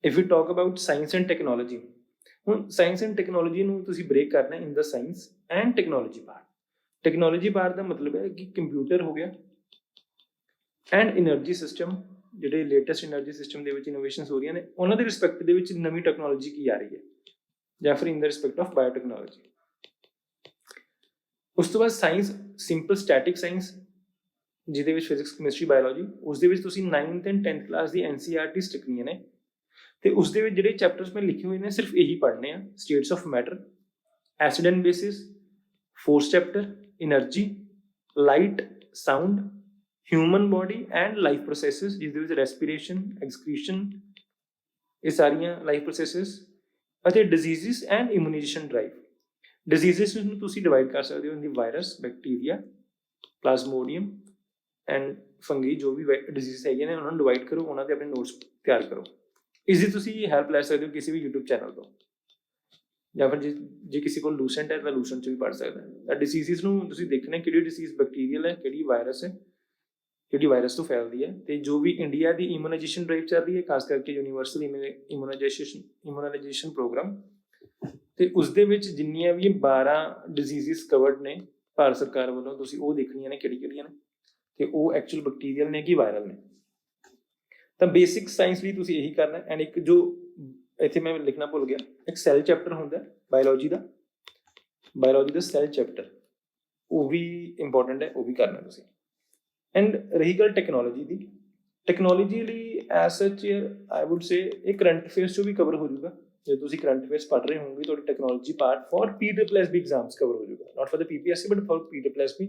if we talk about science and technology, ਹੁਣ ਸਾਇੰਸ ਐਂਡ ਟੈਕਨੋਲੋਜੀ ਨੂੰ ਤੁਸੀਂ ਬ੍ਰੇਕ ਕਰਨਾ in the science and technology part. Technology part ਦਾ ਮਤਲਬ ਹੈ ਕਿ ਕੰਪਿਊਟਰ ਹੋ ਗਿਆ ਐਂਡ ਐਨਰਜੀ ਸਿਸਟਮ, ਜਿਹੜੇ ਲੇਟੈਸਟ ਐਨਰਜੀ ਸਿਸਟਮ ਦੇ ਵਿੱਚ ਇਨੋਵੇਸ਼ਨਸ ਹੋ ਰਹੀਆਂ ਨੇ, ਉਹਨਾਂ ਦੇ ਰਿਸਪੈਕਟ ਦੇ ਵਿੱਚ ਨਵੀਂ ਟੈਕਨੋਲੋਜੀ ਕੀ ਆ ਰਹੀ ਹੈ, ਜਾਂ ਫਿਰ ਇਨ ਦਾ ਰਿਸਪੈਕਟ ਆਫ ਬਾਇਓਟੈਕਨੋਲੋਜੀ। ਉਸ ਤੋਂ ਬਾਅਦ ਸਾਇੰਸ, ਸਿੰਪਲ ਸਟੈਟਿਕ ਸਾਇੰਸ, ਜਿਹਦੇ ਵਿੱਚ ਫਿਜ਼ਿਕਸ, ਕੈਮਿਸਟਰੀ, ਬਾਇਓਲੋਜੀ, ਉਸ ਦੇ ਵਿੱਚ ਤੁਸੀਂ 9th and 10th class the NCERTs ਲਿਖਣੀਆਂ ਨੇ, ਤੇ ਉਸ ਦੇ ਵਿੱਚ ਜਿਹੜੇ ਚੈਪਟਰਸ ਮੈਂ ਲਿਖੇ ਹੋਏ ਨੇ ਸਿਰਫ ਇਹੀ ਪੜ੍ਹਨੇ ਆ। States of matter, acid and bases, fourth chapter energy, light, sound, human body and life processes, ਜਿਹਦੇ ਵਿੱਚ ਰੈਸਪੀਰੇਸ਼ਨ, ਐਕਸਕ੍ਰੀਸ਼ਨ, ਇਹ ਸਾਰੀਆਂ ਲਾਈਫ ਪ੍ਰੋਸੈਸਿਸ, ਅਤੇ diseases and immunization drive. Diseases ਨੂੰ ਤੁਸੀਂ ਡਿਵਾਈਡ ਕਰ ਸਕਦੇ ਹੋ in the virus, bacteria, plasmodium and fungi, ਜੋ ਵੀ ਡਿਜ਼ੀਜ਼ ਹੈਗੇ ਨੇ ਉਹਨਾਂ ਨੂੰ ਡਿਵਾਈਡ ਕਰੋ, ਉਹਨਾਂ ਦੇ ਆਪਣੇ ਨੋਟਸ ਤਿਆਰ ਕਰੋ। ਇਸ ਦੀ ਤੁਸੀਂ ਹੈਲਪ ਲੈ ਸਕਦੇ ਹੋ ਕਿਸੇ ਵੀ YouTube ਚੈਨਲ ਤੋਂ, ਜਾਂ ਫਿਰ ਜੇ ਕਿਸੇ ਕੋਲ ਲੂਸੈਂਟ ਹੈ ਤਾਂ ਲੂਸੈਂਟ 'ਚ ਵੀ ਪੜ੍ਹ ਸਕਦਾ ਹੈ। ਡਿਸੀਜ਼ਿਸ ਨੂੰ ਤੁਸੀਂ ਦੇਖਣਾ ਕਿਹੜੀ ਡਿਸੀਜ਼ ਬੈਕਟੀਰੀਅਲ ਹੈ, ਕਿਹੜੀ ਵਾਇਰਸ ਹੈ, ਕਿਹੜੀ ਵਾਇਰਸ ਤੋਂ ਫੈਲਦੀ ਹੈ। ਤੇ ਜੋ ਵੀ ਇੰਡੀਆ ਦੀ ਇਮਿਊਨਾਈਜੇਸ਼ਨ ਡਰਾਈਵ ਚੱਲ ਰਹੀ ਹੈ, ਖਾਸ ਕਰਕੇ ਯੂਨੀਵਰਸਲ ਇਮਿਊਨਾਈਜੇਸ਼ਨ ਪ੍ਰੋਗਰਾਮ, ਤੇ ਉਸ ਦੇ ਵਿੱਚ ਜਿੰਨੀਆਂ ਵੀ 12 ਡਿਜ਼ੀਜ਼ਿਸ ਕਵਰਡ ਨੇ ਭਾਰਤ ਸਰਕਾਰ ਵੱਲੋਂ, ਤੁਸੀਂ ਉਹ ਦੇਖਣੀਆਂ ਨੇ ਕਿਹੜੀਆਂ ਨੇ, ਤੇ ਉਹ ਐਕਚੁਅਲ ਬੈਕਟੀਰੀਅਲ ਨੇ ਕਿ ਵਾਇਰਲ ਨੇ। ਤਾਂ ਬੇਸਿਕ ਸਾਇੰਸ ਲਈ ਤੁਸੀਂ ਇਹੀ ਕਰਨਾ। ਐਂਡ ਇੱਕ ਜੋ ਇੱਥੇ ਮੈਂ ਲਿਖਣਾ ਭੁੱਲ ਗਿਆ, ਇੱਕ ਸੈੱਲ ਚੈਪਟਰ ਹੁੰਦਾ ਬਾਇਓਲੋਜੀ ਦਾ ਸੈੱਲ ਚੈਪਟਰ, ਉਹ ਵੀ ਇੰਪੋਰਟੈਂਟ ਹੈ, ਉਹ ਵੀ ਕਰਨਾ ਤੁਸੀਂ। ਐਂਡ ਰਹੀ ਗੱਲ ਟੈਕਨੋਲੋਜੀ ਦੀ, ਟੈਕਨੋਲੋਜੀ ਲਈ ਐਜ਼ ਸੱਚ ਆਈ ਵੁੱਡ ਸੇ ਇਹ ਕਰੰਟ ਅਫੇਅਰਸ 'ਚੋਂ ਵੀ ਕਵਰ ਹੋ ਜਾਊਗਾ। ਜੇ ਤੁਸੀਂ ਕਰੰਟ ਅਫੇਅਰਸ ਪੜ੍ਹ ਰਹੇ ਹੋਵੋਗੇ ਤੁਹਾਡੀ technology part for PSSB exams cover ਹੋ ਜਾਊਗਾ, not for the PPSC but for PSSB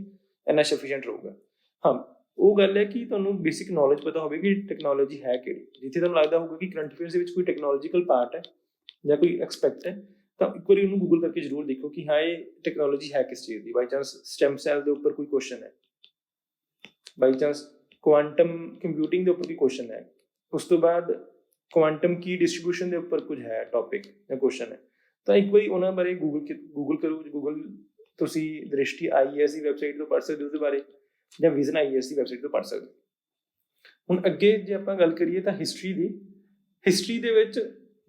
ਇੰਨਾ ਸਫੀਸ਼ੀਐਂਟ ਰਹੂਗਾ। ਹਾਂ, ਉਹ ਗੱਲ ਹੈ ਕਿ ਤੁਹਾਨੂੰ ਬੇਸਿਕ ਨੌਲੇਜ ਪਤਾ ਹੋਵੇ ਕਿ ਟੈਕਨੋਲੋਜੀ ਹੈ ਕਿਹੜੀ। ਜਿੱਥੇ ਤੁਹਾਨੂੰ ਲੱਗਦਾ ਹੋਊਗਾ ਕਿ ਕਰੰਟ ਅਫੇਅਰਸ ਦੇ ਵਿੱਚ ਕੋਈ ਟੈਕਨੋਲੋਜੀਕਲ ਪਾਰਟ ਹੈ ਜਾਂ ਕੋਈ ਐਕਸਪੈਕਟ ਹੈ, ਤਾਂ ਇੱਕ ਵਾਰੀ ਉਹਨੂੰ ਗੂਗਲ ਕਰਕੇ ਜ਼ਰੂਰ ਦੇਖੋ ਕਿ ਹਾਂ ਇਹ ਟੈਕਨੋਲੋਜੀ ਹੈ ਕਿਸ ਚੀਜ਼ ਦੀ। ਬਾਈ ਚਾਂਸ ਸਟੈਮ ਸੈਲ ਦੇ ਉੱਪਰ ਕੋਈ ਕੁਐਸਚਨ ਹੈ, ਬਾਈ ਚਾਂਸ ਕੁਆਂਟਮ ਕੰਪਿਊਟਿੰਗ ਦੇ ਉੱਪਰ ਕੋਈ ਕੁਐਸਚਨ ਹੈ, ਉਸ ਤੋਂ ਬਾਅਦ ਕੁਆਂਟਮ ਕੀ ਡਿਸਟ੍ਰੀਬਿਊਸ਼ਨ ਦੇ ਉੱਪਰ ਕੁਝ ਹੈ ਟੌਪਿਕ ਜਾਂ ਕੁਐਸਚਨ ਹੈ, ਤਾਂ ਇੱਕ ਵਾਰੀ ਉਹਨਾਂ ਬਾਰੇ ਗੂਗਲ ਕਰੋ। ਗੂਗਲ ਤੁਸੀਂ ਦ੍ਰਿਸ਼ਟੀ IAS ਦੀ ਵੈਬਸਾਈਟ ਤੋਂ ਪੜ੍ਹ ਸਕਦੇ ਹੋ ਉਹਦੇ ਬਾਰੇ, ਜਾਂ ਵਿਜ਼ਨ IAS ਦੀ ਵੈਬਸਾਈਟ ਤੋਂ ਪੜ੍ਹ ਸਕਦੇ ਹੋ। ਹੁਣ ਅੱਗੇ ਜੇ ਆਪਾਂ ਗੱਲ ਕਰੀਏ ਤਾਂ ਹਿਸਟਰੀ ਦੀ, ਹਿਸਟਰੀ ਦੇ ਵਿੱਚ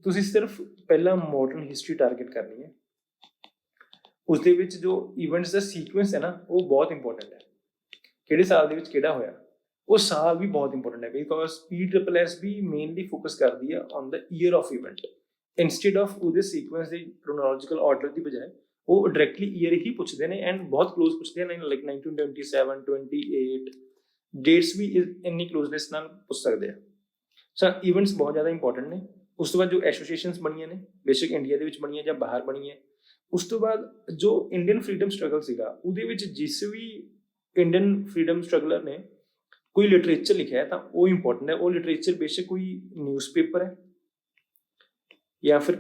ਤੁਸੀਂ ਸਿਰਫ ਪਹਿਲਾਂ ਮਾਡਰਨ ਹਿਸਟਰੀ ਟਾਰਗੇਟ ਕਰਨੀ ਹੈ। ਉਸ ਦੇ ਵਿੱਚ ਜੋ ਇਵੈਂਟਸ ਦਾ ਸੀਕੁਐਂਸ ਹੈ ਨਾ ਉਹ ਬਹੁਤ ਇੰਪੋਰਟੈਂਟ ਹੈ। ਕਿਹੜੇ ਸਾਲ ਦੇ ਵਿੱਚ ਕਿਹੜਾ ਹੋਇਆ ਉਹ ਸਾਲ ਵੀ ਬਹੁਤ ਇੰਪੋਰਟੈਂਟ ਹੈ, ਬਿਕੋਜ਼ PSSB ਮੇਨਲੀ ਫੋਕਸ ਕਰਦੀ ਹੈ on the year of event instead of ਉਹਦੇ ਸੀਕੁਐਂਸ ਦੇ ਕ੍ਰੋਨੋਲੋਜੀਕਲ ਆਰਡਰ ਦੀ ਬਜਾਏ ਉਹ ਡਾਇਰੈਕਟਲੀ ਈਅਰ ਹੀ ਪੁੱਛਦੇ ਨੇ ਐਂਡ ਬਹੁਤ ਕਲੋਜ਼ ਪੁੱਛਦੇ ਨੇ, ਲਾਈਕ 1927, 28 ਡੇਟਸ ਵੀ ਇੰਨੀ ਕਲੋਜ਼ਨੈਸ ਨਾਲ ਪੁੱਛ ਸਕਦੇ ਆ। ਸੋ ਇਵੈਂਟਸ ਬਹੁਤ ਜ਼ਿਆਦਾ ਇੰਪੋਰਟੈਂਟ ਨੇ। ਉਸ ਤੋਂ ਬਾਅਦ ਜੋ ਐਸੋਸੀਏਸ਼ਨਸ ਬਣੀਆਂ ਨੇ, ਬੇਸ਼ੱਕ ਇੰਡੀਆ ਦੇ ਵਿੱਚ ਬਣੀਆਂ ਜਾਂ ਬਾਹਰ ਬਣੀਆਂ, ਉਸ ਤੋਂ ਬਾਅਦ ਜੋ ਇੰਡੀਅਨ ਫਰੀडम ਸਟਰਗਲ ਸੀਗਾ ਉਹਦੇ ਵਿੱਚ ਜਿਸ ਵੀ ਇੰਡੀਅਨ ਫਰੀडम ਸਟਰਗਲਰ ਨੇ ਕੋਈ ਲਿਟਰੇਚਰ ਲਿਖਿਆ ਤਾਂ ਉਹ ਇੰਪੋਰਟੈਂਟ ਹੈ। ਉਹ ਲਿਟਰੇਚਰ ਬੇਸ਼ੱਕ ਕੋਈ ਨਿਊਜ਼ਪੇਪਰ ਹੈ ਜਾਂ ਫਿਰ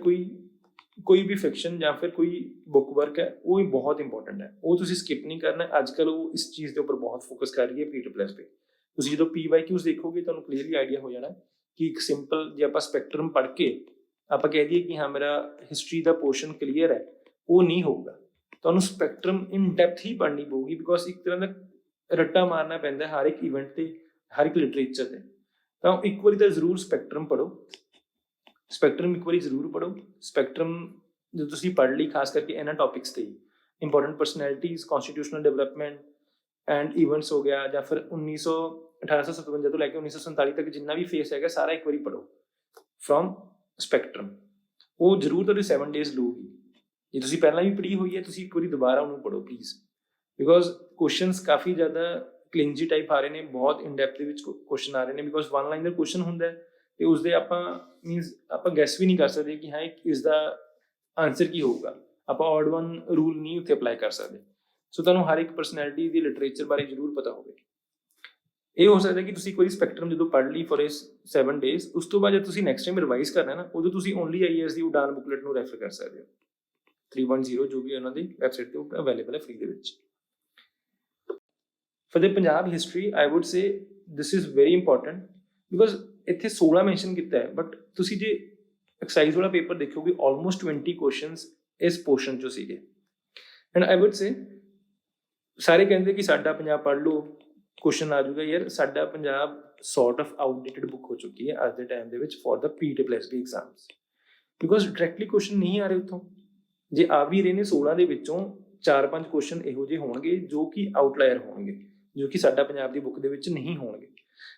ਕੋਈ ਵੀ ਫਿਕਸ਼ਨ ਜਾਂ ਫਿਰ ਕੋਈ ਬੁੱਕ ਵਰਕ ਹੈ, ਉਹ ਹੀ ਬਹੁਤ ਇੰਪੋਰਟੈਂਟ ਹੈ। ਉਹ ਤੁਸੀਂ ਸਕਿਪ ਨਹੀਂ ਕਰਨਾ। ਅੱਜ ਕੱਲ੍ਹ ਉਹ ਇਸ ਚੀਜ਼ ਦੇ ਉੱਪਰ ਬਹੁਤ ਫੋਕਸ ਕਰ ਰਹੀ ਹੈ PSSB। ਤੁਸੀਂ ਜਦੋਂ PYQs ਦੇਖੋਗੇ ਤੁਹਾਨੂੰ ਕਲੀਅਰਲੀ ਆਈਡੀਆ ਹੋ ਜਾਣਾ ਕਿ ਇੱਕ ਸਿੰਪਲ ਜੇ ਆਪਾਂ ਸਪੈਕਟਰਮ ਪੜ੍ਹ ਕੇ ਆਪਾਂ ਕਹਿ ਦਈਏ ਕਿ ਹਾਂ ਮੇਰਾ ਹਿਸਟਰੀ ਦਾ ਪੋਰਸ਼ਨ ਕਲੀਅਰ ਹੈ, ਉਹ ਨਹੀਂ ਹੋਊਗਾ। ਤੁਹਾਨੂੰ ਸਪੈਕਟਰਮ ਇਨ ਡੈਪਥ ਹੀ ਪੜ੍ਹਨੀ ਪਊਗੀ, ਬਿਕੋਜ਼ ਇੱਕ ਤਰ੍ਹਾਂ ਦਾ ਰੱਟਾ ਮਾਰਨਾ ਪੈਂਦਾ ਹਰ ਇੱਕ ਇਵੈਂਟ ਤੇ, ਹਰ ਇੱਕ ਲਿਟਰੇਚਰ ਤੇ। ਤਾਂ ਇੱਕ ਵਾਰੀ ਤਾਂ ਜ਼ਰੂਰ ਸਪੈਕਟਰਮ ਪੜ੍ਹੋ, ਸਪੈਕਟਰਮ ਇੱਕ ਵਾਰੀ ਜ਼ਰੂਰ ਪੜ੍ਹੋ। ਸਪੈਕਟਰਮ ਜਦੋਂ ਤੁਸੀਂ ਪੜ੍ਹ ਲਈ, ਖਾਸ ਕਰਕੇ ਇਹਨਾਂ ਟੌਪਿਕਸ ਤੇ important personalities, constitutional development and events ਹੋ ਗਿਆ, ਜਾਂ ਫਿਰ 1857 ਤੋਂ ਲੈ ਕੇ 1947 ਤੱਕ ਜਿੰਨਾ ਵੀ ਫੇਸ ਹੈਗਾ ਸਾਰਾ ਇੱਕ ਵਾਰੀ ਪੜ੍ਹੋ ਫਰੋਮ ਸਪੈਕਟਰਮ। ਉਹ ਜ਼ਰੂਰ ਤੁਹਾਡੇ 7 days ਲਊਗੀ। ਜੇ ਤੁਸੀਂ ਪਹਿਲਾਂ ਵੀ ਪੜ੍ਹੀ ਹੋਈ ਹੈ ਤੁਸੀਂ ਇੱਕ ਵਾਰੀ ਦੁਬਾਰਾ ਉਹਨੂੰ ਪੜ੍ਹੋ ਪਲੀਜ਼, ਬਿਕੋਜ਼ ਕੁਐਸਚਨਸ ਕਾਫੀ ਜ਼ਿਆਦਾ ਕਲਿੰਜੀ ਟਾਈਪ ਆ ਰਹੇ ਨੇ, ਬਹੁਤ ਇਨ ਡੈਪਥ ਦੇ ਵਿੱਚ ਕੁਐਸਚਨ ਆ ਰਹੇ ਨੇ। ਬਿਕੋਜ਼ 1 ਲਾਈਨਰ ਕੁਐਸਚਨ ਹੁੰਦਾ ਹੈ ਤੇ ਉਸਦੇ ਆਪਾਂ ਗੈਸ ਵੀ ਨਹੀਂ ਕਰ ਸਕਦੇ ਕਿ ਹਾਂ ਇਸ ਦਾ ਆਨਸਰ ਕੀ ਹੋਊਗਾ। ਆਪਾਂ ਆਡ ਵਨ ਰੂਲ ਨਹੀਂ ਉੱਥੇ ਅਪਲਾਈ ਕਰ ਸਕਦੇ। ਸੋ ਤੁਹਾਨੂੰ ਹਰ ਇੱਕ ਪਰਸਨੈਲਿਟੀ ਦੀ ਲਿਟਰੇਚਰ ਬਾਰੇ ਜ਼ਰੂਰ ਪਤਾ ਹੋਵੇ। ਇਹ ਹੋ ਸਕਦਾ ਕਿ ਤੁਸੀਂ ਕੋਈ ਸਪੈਕਟਰਮ ਜਦੋਂ ਪੜ੍ਹ ਲਈ ਫॉर 7 days, ਉਸ ਤੋਂ ਬਾਅਦ ਜੇ ਤੁਸੀਂ ਨੈਕਸਟ ਟਾਈਮ ਰਿਵਾਈਜ਼ ਕਰਨਾ ਨਾ, ਉਦੋਂ ਤੁਸੀਂ ਓਨਲੀ IAS ਦੀ ਉਡਾਨ ਬੁਕਲੇਟ ਨੂੰ ਰੈਫਰ ਕਰ ਸਕਦੇ ਹੋ। 310 ਜੋ ਵੀ ਉਹਨਾਂ ਦੀ ਵੈਬਸਾਈਟ ਤੇ ਅਵੇਲੇਬਲ ਹੈ ਫ੍ਰੀ ਦੇ ਵਿੱਚ। For the Punjab history I would say this is very important, because ਇੱਥੇ 16 ਮੈਂਸ਼ਨ ਕੀਤਾ ਹੈ, ਬਟ ਤੁਸੀਂ ਜੇ ਐਕਸਾਈਜ਼ ਵਾਲਾ ਪੇਪਰ ਦੇਖੋਗੇ ਆਲਮੋਸਟ 20 ਕੁਐਸਚਨਸ ਇਸ ਪੋਰਸ਼ਨ 'ਚੋਂ ਸੀਗੇ। ਐਂਡ ਆਈ ਵੁੱਡ ਸੇ ਸਾਰੇ ਕਹਿੰਦੇ ਕਿ ਸਾਡਾ ਪੰਜਾਬ ਪੜ੍ਹ ਲਓ ਕੁਐਸਚਨ ਆ ਜਾਊਗਾ। ਯਾਰ ਸਾਡਾ Punjab sort of outdated book ਹੋ ਚੁੱਕੀ ਹੈ ਅੱਜ ਦੇ ਟਾਈਮ ਦੇ ਵਿੱਚ for the PSSB exams, because directly question ਨਹੀਂ ਆ ਰਹੇ ਉੱਥੋਂ। ਜੇ ਆ ਵੀ ਰਹੇ ਨੇ 16 ਦੇ ਵਿੱਚੋਂ 4-5 ਕੁਐਸਚਨ ਇਹੋ ਜਿਹੇ ਹੋਣਗੇ ਜੋ ਕਿ ਆਊਟਲਾਇਰ ਹੋਣਗੇ, ਜੋ ਕਿ ਸਾਡਾ ਪੰਜਾਬ ਦੀ ਬੁੱਕ ਦੇ ਵਿੱਚ ਨਹੀਂ ਹੋਣਗੇ।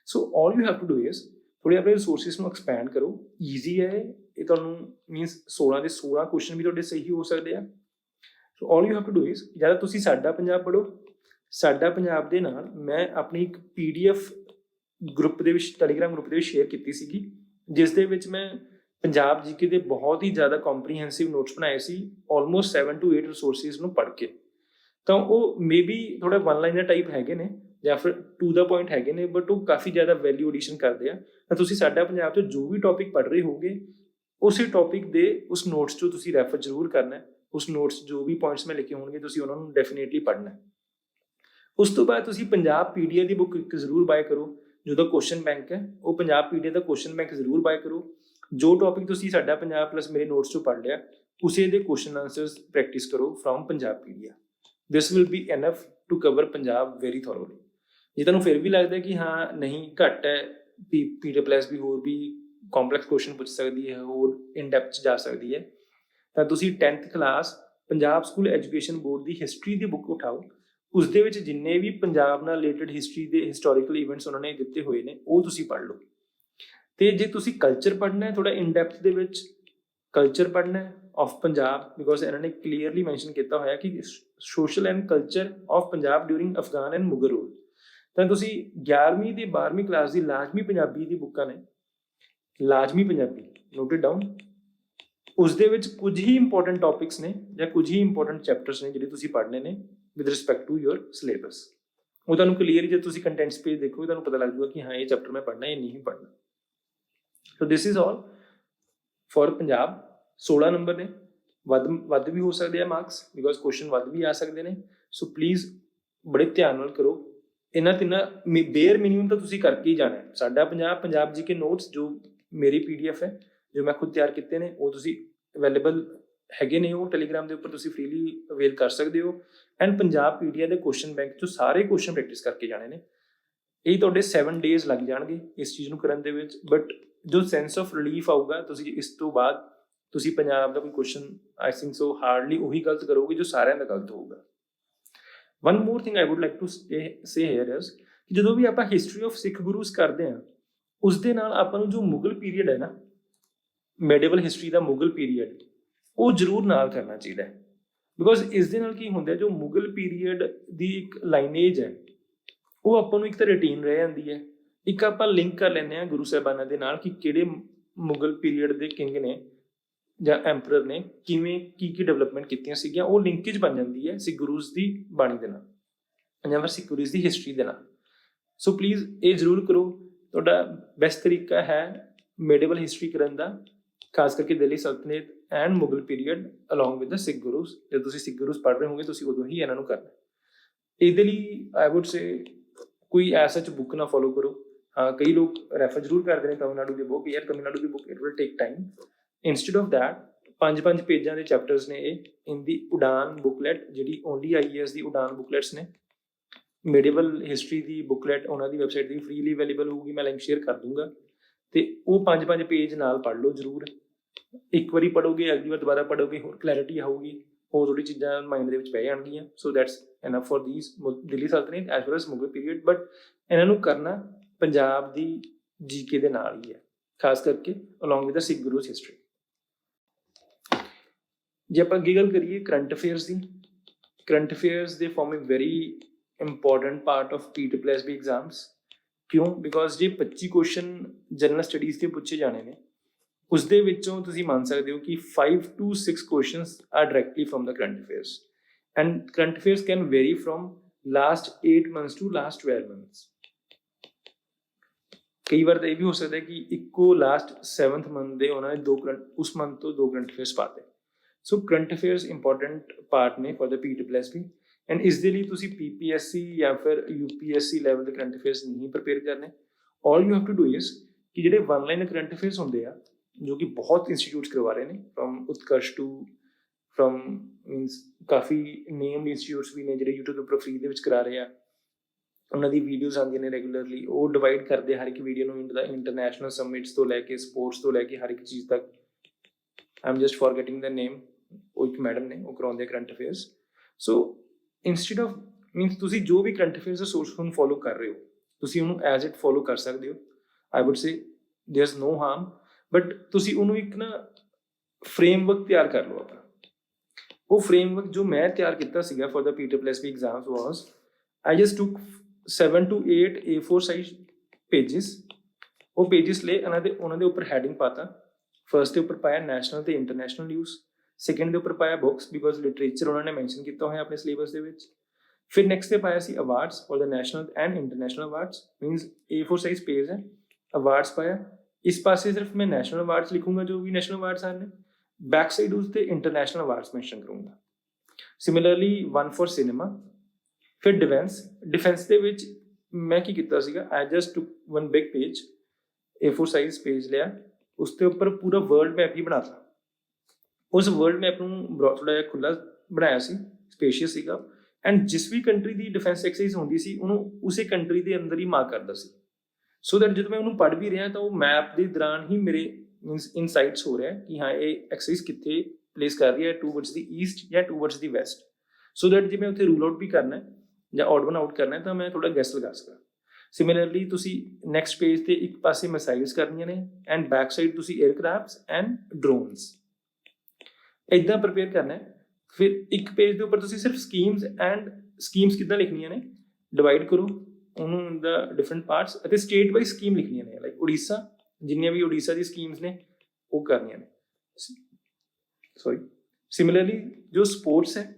So all you have to do is ਥੋੜ੍ਹੇ ਆਪਣੇ ਰਿਸੋਰਸਿਸ ਨੂੰ ਐਕਸਪੈਂਡ ਕਰੋ। ਈਜ਼ੀ ਹੈ ਇਹ, ਤੁਹਾਨੂੰ ਮੀਨਸ 16 ਦੇ 16 ਕੁਐਸਚਨ ਵੀ ਤੁਹਾਡੇ ਸਹੀ ਹੋ ਸਕਦੇ ਆ। So all you have to do is ਜਾਂ ਤੁਸੀਂ ਸਾਡਾ ਪੰਜਾਬ ਪੜ੍ਹੋ। ਸਾਡਾ ਪੰਜਾਬ ਦੇ ਨਾਲ ਮੈਂ ਆਪਣੀ ਇੱਕ PDF ਗਰੁੱਪ ਦੇ ਵਿੱਚ, ਟੈਲੀਗ੍ਰਾਮ ਗਰੁੱਪ ਦੇ ਵਿੱਚ ਸ਼ੇਅਰ ਕੀਤੀ ਸੀਗੀ, ਜਿਸ ਦੇ ਵਿੱਚ ਮੈਂ ਪੰਜਾਬ GK ਦੇ ਬਹੁਤ ਹੀ ਜ਼ਿਆਦਾ ਕੰਪਰੀਹੈਂਸਿਵ ਨੋਟਸ ਬਣਾਏ ਸੀ, ਆਲਮੋਸਟ 7 to 8 ਰਿਸੋਰਸਿਸ ਨੂੰ ਪੜ੍ਹ ਕੇ। ਤਾਂ ਉਹ ਮੇਬੀ ਥੋੜਾ 1 ਲਾਈਨਰ ਟਾਈਪ ਹੈਗੇ ਨੇ ਜਾਂ ਫਿਰ ਟੂ ਦਾ ਪੁਆਇੰਟ ਹੈਗੇ ਨੇ, ਬਟ ਉਹ ਕਾਫੀ ਜ਼ਿਆਦਾ ਵੈਲਿਊ ਐਡੀਸ਼ਨ ਕਰਦੇ ਆ। ਤਾਂ ਤੁਸੀਂ ਸਾਡਾ ਪੰਜਾਬ 'ਚ ਜੋ ਵੀ ਟੌਪਿਕ ਪੜ੍ਹ ਰਹੇ ਹੋਗੇ ਉਸੇ ਟੌਪਿਕ ਦੇ ਉਸ ਨੋਟਸ 'ਚੋਂ ਤੁਸੀਂ ਰੈਫਰ ਜ਼ਰੂਰ ਕਰਨਾ। ਉਸ ਨੋਟਸ ਜੋ ਵੀ ਪੁਆਇੰਟਸ ਮੈਂ ਲਿਖੇ ਹੋਣਗੇ ਤੁਸੀਂ ਉਹਨਾਂ ਨੂੰ ਡੈਫੀਨੇਟਲੀ ਪੜ੍ਹਨਾ। ਉਸ ਤੋਂ ਬਾਅਦ ਤੁਸੀਂ ਪੰਜਾਬ PDF ਦੀ ਬੁੱਕ ਇੱਕ ਜ਼ਰੂਰ ਬਾਏ ਕਰੋ, ਜਿਹਦਾ ਕੁਐਸਚਨ ਬੈਂਕ ਹੈ। ਉਹ ਪੰਜਾਬ PDF ਦਾ ਕੁਐਸਚਨ ਬੈਂਕ ਜ਼ਰੂਰ ਬਾਏ ਕਰੋ। ਜੋ ਟੌਪਿਕ ਤੁਸੀਂ ਸਾਡਾ ਪੰਜਾਬ ਪਲੱਸ ਮੇਰੇ ਨੋਟਸ 'ਚੋਂ ਪੜ੍ਹ ਲਿਆ ਉਸੇ ਦੇ ਕੁਐਸਚਨ ਆਨਸਰਸ ਪ੍ਰੈਕਟਿਸ ਕਰੋ from Punjab PDF। This will be enough to cover Punjab very thoroughly. ਜੇ ਤੁਹਾਨੂੰ ਫਿਰ ਵੀ ਲੱਗਦਾ ਕਿ ਹਾਂ ਨਹੀਂ ਘੱਟ ਹੈ, PSSB ਹੋਰ ਵੀ ਕੰਪਲੈਕਸ ਕੁਐਸਚਨ ਪੁੱਛ ਸਕਦੀ ਹੈ, ਹੋਰ ਇਨ ਡੈਪਥ 'ਚ ਜਾ ਸਕਦੀ ਹੈ, ਤਾਂ ਤੁਸੀਂ 10th class Punjab school education board ਦੀ ਹਿਸਟਰੀ ਦੀ ਬੁੱਕ ਉਠਾਓ। ਉਸ ਦੇ ਵਿੱਚ ਜਿੰਨੇ ਵੀ ਪੰਜਾਬ ਨਾਲ ਰਿਲੇਟਡ ਹਿਸਟਰੀ ਦੇ ਹਿਸਟੋਰੀਕਲ ਇਵੈਂਟਸ ਉਹਨਾਂ ਨੇ ਦਿੱਤੇ ਹੋਏ ਨੇ ਉਹ ਤੁਸੀਂ ਪੜ੍ਹ ਲਓ। ਤੇ ਜੇ ਤੁਸੀਂ ਕਲਚਰ ਪੜ੍ਹਨਾ ਹੈ ਥੋੜਾ ਇਨ ਡੈਪਥ ਦੇ ਵਿੱਚ, ਕਲਚਰ ਪੜ੍ਹਨਾ ਹੈ ਆਫ ਪੰਜਾਬ, ਬਿਕੋਜ਼ ਇਹਨਾਂ ਨੇ ਕਲੀਅਰਲੀ ਮੈਂਸ਼ਨ ਕੀਤਾ ਹੋਇਆ ਕਿ social and culture of Punjab during Afghan and Mughal rule. ਤਾਂ ਤੁਸੀਂ 11ਵੀਂ ਤੇ 12ਵੀਂ ਕਲਾਸ ਦੀ ਲਾਜ਼ਮੀ ਪੰਜਾਬੀ ਦੀ ਬੁੱਕਾਂ ਨੇ, ਲਾਜ਼ਮੀ ਪੰਜਾਬੀ ਨੋਟ ਇਟ ਡਾਊਨ, ਉਸ ਦੇ ਵਿੱਚ ਕੁਝ ਹੀ ਇੰਪੋਰਟੈਂਟ ਟੌਪਿਕਸ ਨੇ ਜਾਂ ਕੁਝ ਹੀ ਇੰਪੋਰਟੈਂਟ ਚੈਪਟਰਸ ਨੇ ਜਿਹੜੇ ਤੁਸੀਂ ਪੜ੍ਹਨੇ ਨੇ with respect to your syllabus. ਉਹ ਤੁਹਾਨੂੰ ਕਲੀਅਰ, ਜੇ ਤੁਸੀਂ ਕੰਟੈਂਟਸ ਪੇਜ ਦੇਖੋਗੇ ਤੁਹਾਨੂੰ ਪਤਾ ਲੱਗ ਜਾਊਗਾ ਕਿ ਹਾਂ ਇਹ ਚੈਪਟਰ ਮੈਂ ਪੜ੍ਹਨਾ, ਇਹ ਨਹੀਂ ਪੜ੍ਹਨਾ। So this is all for Punjab. 16 number ਨੇ, ਵੱਧ ਵੀ ਹੋ ਸਕਦੇ ਆ ਮਾਰਕਸ, ਬਿਕੋਜ਼ ਕੁਐਸਚਨ ਵੱਧ ਵੀ ਆ ਸਕਦੇ ਨੇ। ਸੋ ਪਲੀਜ਼ ਬੜੇ ਧਿਆਨ ਨਾਲ ਕਰੋ। ਇਹਨਾਂ ਤਿੰਨਾਂ ਬੇਅਰ ਮਿਨੀਮਮ ਤਾਂ ਤੁਸੀਂ ਕਰਕੇ ਹੀ ਜਾਣਾ। ਸਾਡਾ ਪੰਜਾਬ ਜੀ ਕੇ ਨੋਟਸ ਜੋ ਮੇਰੀ PDF ਹੈ, ਜੋ ਮੈਂ ਖੁਦ ਤਿਆਰ ਕੀਤੇ ਨੇ, ਉਹ ਤੁਸੀਂ ਅਵੇਲੇਬਲ ਹੈਗੇ ਨੇ, ਉਹ ਟੈਲੀਗ੍ਰਾਮ ਦੇ ਉੱਪਰ ਤੁਸੀਂ ਫ੍ਰੀਲੀ ਅਵੇਲ ਕਰ ਸਕਦੇ ਹੋ। ਐਂਡ ਪੰਜਾਬ PDF ਦੇ ਕੁਐਸਚਨ ਬੈਂਕ 'ਚੋਂ ਸਾਰੇ ਕੁਐਸਚਨ ਪ੍ਰੈਕਟਿਸ ਕਰਕੇ ਜਾਣੇ ਨੇ। ਇਹ ਤੁਹਾਡੇ 7 ਡੇਜ਼ ਲੱਗ ਜਾਣਗੇ ਇਸ ਚੀਜ਼ ਨੂੰ ਕਰਨ ਦੇ ਵਿੱਚ, ਬਟ ਜੋ ਸੈਂਸ ਆਫ ਰਿਲੀਫ ਆਊਗਾ, ਤੁਸੀਂ ਇਸ ਤੋਂ ਬਾਅਦ ਤੁਸੀਂ ਪੰਜਾਬ ਦਾ ਕੋਈ question I think so hardly ਉਹੀ ਗਲਤ ਕਰੋਗੇ ਜੋ ਸਾਰਿਆਂ ਦਾ ਗਲਤ ਹੋਊਗਾ। One more thing I would like to say here is ਕਿ ਜਦੋਂ ਵੀ ਆਪਾਂ ਹਿਸਟਰੀ ਆਫ ਸਿੱਖ ਗੁਰੂਜ਼ ਕਰਦੇ ਹਾਂ, ਉਸ ਦੇ ਨਾਲ ਆਪਾਂ ਨੂੰ ਜੋ ਮੁਗਲ ਪੀਰੀਅਡ ਹੈ ਨਾ, ਮੈਡੀਵਲ ਹਿਸਟਰੀ ਦਾ ਮੁਗਲ ਪੀਰੀਅਡ, ਉਹ ਜ਼ਰੂਰ ਨਾਲ ਕਰਨਾ ਚਾਹੀਦਾ ਹੈ। ਬਿਕੋਜ਼ ਇਸ ਦੇ ਨਾਲ ਕੀ ਹੁੰਦਾ, ਜੋ ਮੁਗਲ ਪੀਰੀਅਡ ਦੀ ਇੱਕ ਲਾਈਨੇਜ ਹੈ, ਉਹ ਆਪਾਂ ਨੂੰ ਇੱਕ ਤਾਂ ਰੂਟੀਨ ਰਹਿ ਜਾਂਦੀ ਹੈ, ਇੱਕ ਆਪਾਂ ਲਿੰਕ ਕਰ ਲੈਂਦੇ ਹਾਂ ਗੁਰੂ ਸਾਹਿਬਾਨਾਂ ਦੇ ਨਾਲ ਕਿ ਕਿਹੜੇ ਮੁਗਲ ਪੀਰੀਅਡ ਦੇ ਕਿੰਗ ਨੇ ਜਾਂ ਐਂਪਰਰ ਨੇ ਕਿਵੇਂ ਕੀ ਡਿਵੈਲਪਮੈਂਟ ਕੀਤੀਆਂ ਸੀਗੀਆਂ, ਉਹ ਲਿੰਕੇਜ ਬਣ ਜਾਂਦੀ ਹੈ ਸਿੱਖ ਗੁਰੂਜ਼ ਦੀ ਬਾਣੀ ਦੇ ਨਾਲ ਜਾਂ ਫਿਰ ਸਿੱਖ ਗੁਰੂਜ਼ ਦੀ ਹਿਸਟਰੀ ਦੇ ਨਾਲ। ਸੋ ਪਲੀਜ਼ ਇਹ ਜ਼ਰੂਰ ਕਰੋ। ਤੁਹਾਡਾ ਬੈਸਟ ਤਰੀਕਾ ਹੈ ਮੈਡੀਵਲ ਹਿਸਟਰੀ ਕਰਨ ਦਾ, ਖਾਸ ਕਰਕੇ ਦਿੱਲੀ ਸਲਤਨਤ and Mughal period along with the Sikh gurus. ਜਦੋਂ ਤੁਸੀਂ ਸਿੱਖ ਗੁਰੂਜ਼ ਪੜ੍ਹ ਰਹੇ ਹੋਗੇ ਤੁਸੀਂ ਉਦੋਂ ਹੀ ਇਹਨਾਂ ਨੂੰ ਕਰਨਾ। ਇਹਦੇ ਲਈ ਆਈ ਵੁੱਡ ਸੇ ਕੋਈ ਐਸਾ ਚ ਬੁੱਕ ਨਾ ਫੋਲੋ ਕਰੋ। ਹਾਂ, ਕਈ ਲੋਕ ਰੈਫਰ ਜ਼ਰੂਰ ਕਰਦੇ ਨੇ ਤਮਿਲਨਾਡੂ ਦੀ ਬੁੱਕ, ਯਾਰ ਤਮਿਲਨਾਡੂ ਦੀ book it will take time. Instead of that 5 ਪੇਜਾਂ ਦੇ ਚੈਪਟਰਸ ਨੇ ਇਹ ਇਨ ਦੀ ਉਡਾਨ ਬੁਕਲੈਟ, ਜਿਹੜੀ ਓਨਲੀ IAS ਦੀ ਉਡਾਨ ਬੁਕਲੈਟਸ ਨੇ। ਮੈਡੀਵਲ ਹਿਸਟਰੀ ਦੀ ਬੁਕਲੈਟ ਉਹਨਾਂ ਦੀ ਵੈਬਸਾਈਟ ਦੀ ਫ੍ਰੀਲੀ ਅਵੇਲੇਬਲ ਹੋਊਗੀ, ਮੈਂ ਲਿੰਕ ਸ਼ੇਅਰ ਕਰ ਦੂੰਗਾ। ਤੇ ਉਹ 5 ਪੇਜ ਨਾਲ ਪੜ੍ਹ ਲਓ ਜ਼ਰੂਰ। ਇੱਕ ਵਾਰੀ ਪੜ੍ਹੋਗੇ, ਅਗਲੀ ਵਾਰ ਦੁਬਾਰਾ ਪੜ੍ਹੋਗੇ, ਹੋਰ ਕਲੈਰਿਟੀ ਆਊਗੀ, ਹੋਰ ਥੋੜੀ ਚੀਜ਼ਾਂ ਮਾਈਂਡ ਦੇ ਵਿੱਚ ਪੈ ਜਾਣਗੀਆਂ। So that's enough for these Delhi ਸਲਤਨਤ as well as Mughal period. But ਇਹਨਾਂ ਨੂੰ ਕਰਨਾ ਪੰਜਾਬ ਦੀ GK ਦੇ ਨਾਲ ਹੀ ਹੈ, ਖਾਸ ਕਰਕੇ along with the Sikh gurus history. ਜੇ ਆਪਾਂ ਅੱਗੇ ਗੱਲ ਕਰੀਏ ਕਰੰਟ ਅਫੇਅਰਸ ਦੀ, ਕਰੰਟ ਅਫੇਅਰਸ ਦੇ form a very important part of PSSB exams. ਕਿਉਂ? ਬਿਕੋਜ਼ ਜੇ 25 ਕੁਐਸਚਨ ਜਨਰਲ ਸਟੱਡੀਜ਼ ਦੇ ਪੁੱਛੇ ਜਾਣੇ ਨੇ, ਉਸ ਦੇ ਵਿੱਚੋਂ ਤੁਸੀਂ ਮੰਨ ਸਕਦੇ ਹੋ ਕਿ 5 to 6 questions are directly from the current affairs, and current affairs can vary from last 8 months to last 12 months. ਕਈ ਵਾਰ ਤਾਂ ਇਹ ਵੀ ਹੋ ਸਕਦਾ ਹੈ ਕਿ ਇੱਕੋ ਲਾਸਟ 7th ਮੰਥ ਦੇ ਉਹਨਾਂ ਨੇ ਉਸ ਮੰਥ ਤੋਂ 2 ਕਰੰਟ ਅਫੇਅਰਸ ਪਾਤੇ। So current affairs important part ਨੇ ਫॉर द PSSB, ਐਂਡ ਇਸ ਦੇ ਲਈ ਤੁਸੀਂ PPSC ਜਾਂ ਫਿਰ UPSC ਲੈਵਲ ਦੇ ਕਰੰਟ ਅਫੇਅਰਸ ਨਹੀਂ ਪ੍ਰਿਪੇਅਰ ਕਰਨੇ। All you have to do is ਕਿ ਜਿਹੜੇ 1 ਲਾਈਨ ਕਰੰਟ ਅਫੇਅਰਸ ਹੁੰਦੇ ਆ, ਜੋ ਕਿ ਬਹੁਤ ਇੰਸਟੀਟਿਊਟਸ ਕਰਵਾ ਰਹੇ ਨੇ, from Utkarsh to from means ਕਾਫੀ ਨੇਮਡ ਇੰਸਟੀਟਿਊਟਸ ਵੀ ਨੇ ਜਿਹੜੇ YouTube ਦੇ ਉੱਪਰ ਫ੍ਰੀ ਦੇ ਵਿੱਚ ਕਰਾ ਰਹੇ ਆ। ਉਹਨਾਂ ਦੀ ਵੀਡੀਓਜ਼ ਆਉਂਦੀਆਂ ਨੇ ਰੈਗੂਲਰਲੀ, ਉਹ ਡਿਵਾਈਡ ਕਰਦੇ ਹਰ ਇੱਕ ਵੀਡੀਓ ਨੂੰ ਇੰਟਰਨੈਸ਼ਨਲ ਸਮਿਟਸ ਤੋਂ ਲੈ ਕੇ ਸਪੋਰਟਸ ਤੋਂ ਲੈ ਕੇ ਹਰ ਇੱਕ ਚੀਜ਼ ਤੱਕ। I am just forgetting the name. ਉਹ ਇੱਕ ਮੈਡਮ ਨੇ, ਉਹ ਕਰਾਉਂਦੇ current affairs. So instead of means ਤੁਸੀਂ ਜੋ ਵੀ ਕਰੰਟ ਅਫੇਅਰਸ ਦਾ ਸੋਰਸ ਨੂੰ ਫੋਲੋ ਕਰ ਰਹੇ ਹੋ, ਤੁਸੀਂ ਉਹਨੂੰ ਐਜ਼ ਇਟ ਫੋਲੋ ਕਰ ਸਕਦੇ ਹੋ। I would say there is no harm, but ਤੁਸੀਂ ਉਹਨੂੰ ਇੱਕ ਨਾ ਫਰੇਮਵਰਕ ਤਿਆਰ ਕਰ ਲਓ ਆਪਣਾ। ਉਹ ਫਰੇਮਵਰਕ ਜੋ ਮੈਂ ਤਿਆਰ ਕੀਤਾ ਸੀਗਾ for the PSSB exams was, I just took 7 to 8 A4 size pages. ਉਹ ਪੇजेस ਲੈ ਉਹਨਾਂ ਦੇ ਉੱਪਰ ਹੈਡਿੰਗ ਪਾਤਾ। ਫਰਸਟ ਦੇ ਉੱਪਰ ਪਾਇਆ ਨੈਸ਼ਨਲ ਤੇ ਇੰਟਰਨੈਸ਼ਨਲ ਨਿਊਜ਼, ਸੈਕੰਡ ਦੇ ਉੱਪਰ ਪਾਇਆ ਬੁੱਕਸ, ਬਿਕੋਜ਼ ਲਿਟਰੇਚਰ ਉਹਨਾਂ ਨੇ ਮੈਂਸ਼ਨ ਕੀਤਾ ਹੋਇਆ ਆਪਣੇ ਸਿਲੇਬਸ ਦੇ ਵਿੱਚ। ਫਿਰ ਨੈਕਸਟ ਤੇ ਪਾਇਆ ਸੀ awards for the national and international awards, means A4 size page ਹੈ। ਅਵਾਰਡਸ ਪਾਇਆ, ਇਸ ਪਾਸੇ ਸਿਰਫ ਮੈਂ ਨੈਸ਼ਨਲ ਅਵਾਰਡਸ ਲਿਖੂੰਗਾ ਜੋ ਵੀ ਨੈਸ਼ਨਲ ਅਵਾਰਡਸ ਹਨ, ਬੈਕ ਸਾਈਡ ਉਸ ਤੇ ਇੰਟਰਨੈਸ਼ਨਲ ਅਵਾਰਡਸ ਮੈਂਸ਼ਨ ਕਰੂੰਗਾ। Similarly 1 for cinema. ਫਿਰ ਡਿਫੈਂਸ ਦੇ ਵਿੱਚ ਮੈਂ ਕੀ ਕੀਤਾ ਸੀਗਾ, I just took 1 big page, A4 size page ਲਿਆ, ਉਸ ਦੇ ਉੱਪਰ ਪੂਰਾ ਵਰਲਡ ਮੈਪ ਹੀ ਬਣਾਤਾ। ਉਸ ਵਰਲਡ ਮੈਪ ਨੂੰ ਥੋੜਾ ਜਿਹਾ ਖੁੱਲਾ ਬਣਾਇਆ ਸੀ, ਸਪੇਸ਼ੀਅਸ ਸੀਗਾ, ਐਂਡ ਜਿਸ ਵੀ ਕੰਟਰੀ ਦੀ ਡਿਫੈਂਸ ਐਕਸਰਸਾਈਜ਼ ਹੁੰਦੀ ਸੀ ਉਹਨੂੰ ਉਸੇ ਕੰਟਰੀ ਦੇ ਅੰਦਰ ਹੀ ਮਾਰਕ ਕਰਦਾ ਸੀ, ਸੋ ਦੈਟ ਜਦੋਂ ਮੈਂ ਉਹਨੂੰ ਪੜ੍ਹ ਵੀ ਰਿਹਾ ਤਾਂ ਉਹ ਮੈਪ ਦੇ ਦੌਰਾਨ ਹੀ ਮੇਰੇ ਮੀਨਸ ਇਨਸਾਈਟਸ ਹੋ ਰਿਹਾ ਕਿ ਹਾਂ ਇਹ ਐਕਸਰਸਾਈਜ਼ ਕਿੱਥੇ ਪਲੇਸ ਕਰ ਰਹੀ ਹੈ, ਟੂਵਰਡਸ ਦੀ ਈਸਟ ਜਾਂ towards the West, so that ਜੇ ਮੈਂ ਉੱਥੇ ਰੂਲ ਆਊਟ ਵੀ ਕਰਨਾ ਜਾਂ ਆਡ ਵਨ ਆਊਟ ਕਰਨਾ ਤਾਂ ਮੈਂ ਥੋੜਾ ਗੈਸ ਲਗਾ ਸਕਾਂ। ਸਿਮਿਲਰਲੀ ਤੁਸੀਂ ਨੈਕਸਟ ਪੇਜ ਤੇ ਇੱਕ ਪਾਸੇ ਮਿਸਾਈਲਸ ਕਰਨੀਆਂ ਨੇ ਐਂਡ ਬੈਕ ਸਾਈਡ ਤੁਸੀਂ 에ਅਰਕ੍ਰਾਫਟਸ ਐਂਡ ਡਰੋਨਸ, ਇੱਦਾਂ ਪ੍ਰਿਪੇਅਰ ਕਰਨਾ ਹੈ। ਫਿਰ ਇੱਕ ਪੇਜ ਦੇ ਉੱਪਰ ਤੁਸੀਂ ਸਿਰਫ ਸਕੀਮਸ ਕਿੱਦਾਂ ਲਿਖਣੀਆਂ ਨੇ ਡਿਵਾਈਡ ਕਰੋ, ਉਹਨੂੰ ਦਾ ਡਿਫਰੈਂਟ ਪਾਰਟਸ ਅਤੇ ਸਟੇਟ ਵਾਈਜ਼ ਸਕੀਮ ਲਿਖਣੀਆਂ ਨੇ, ਲਾਈਕ ਉੜੀਸਾ, ਜਿੰਨੀਆਂ ਵੀ ਉੜੀਸਾ ਦੀ ਸਕੀਮਸ ਨੇ ਉਹ ਕਰਨੀਆਂ ਨੇ। ਸੌਰੀ, ਸਿਮਿਲਰਲੀ ਜੋ ਸਪੋਰਟਸ ਹੈ,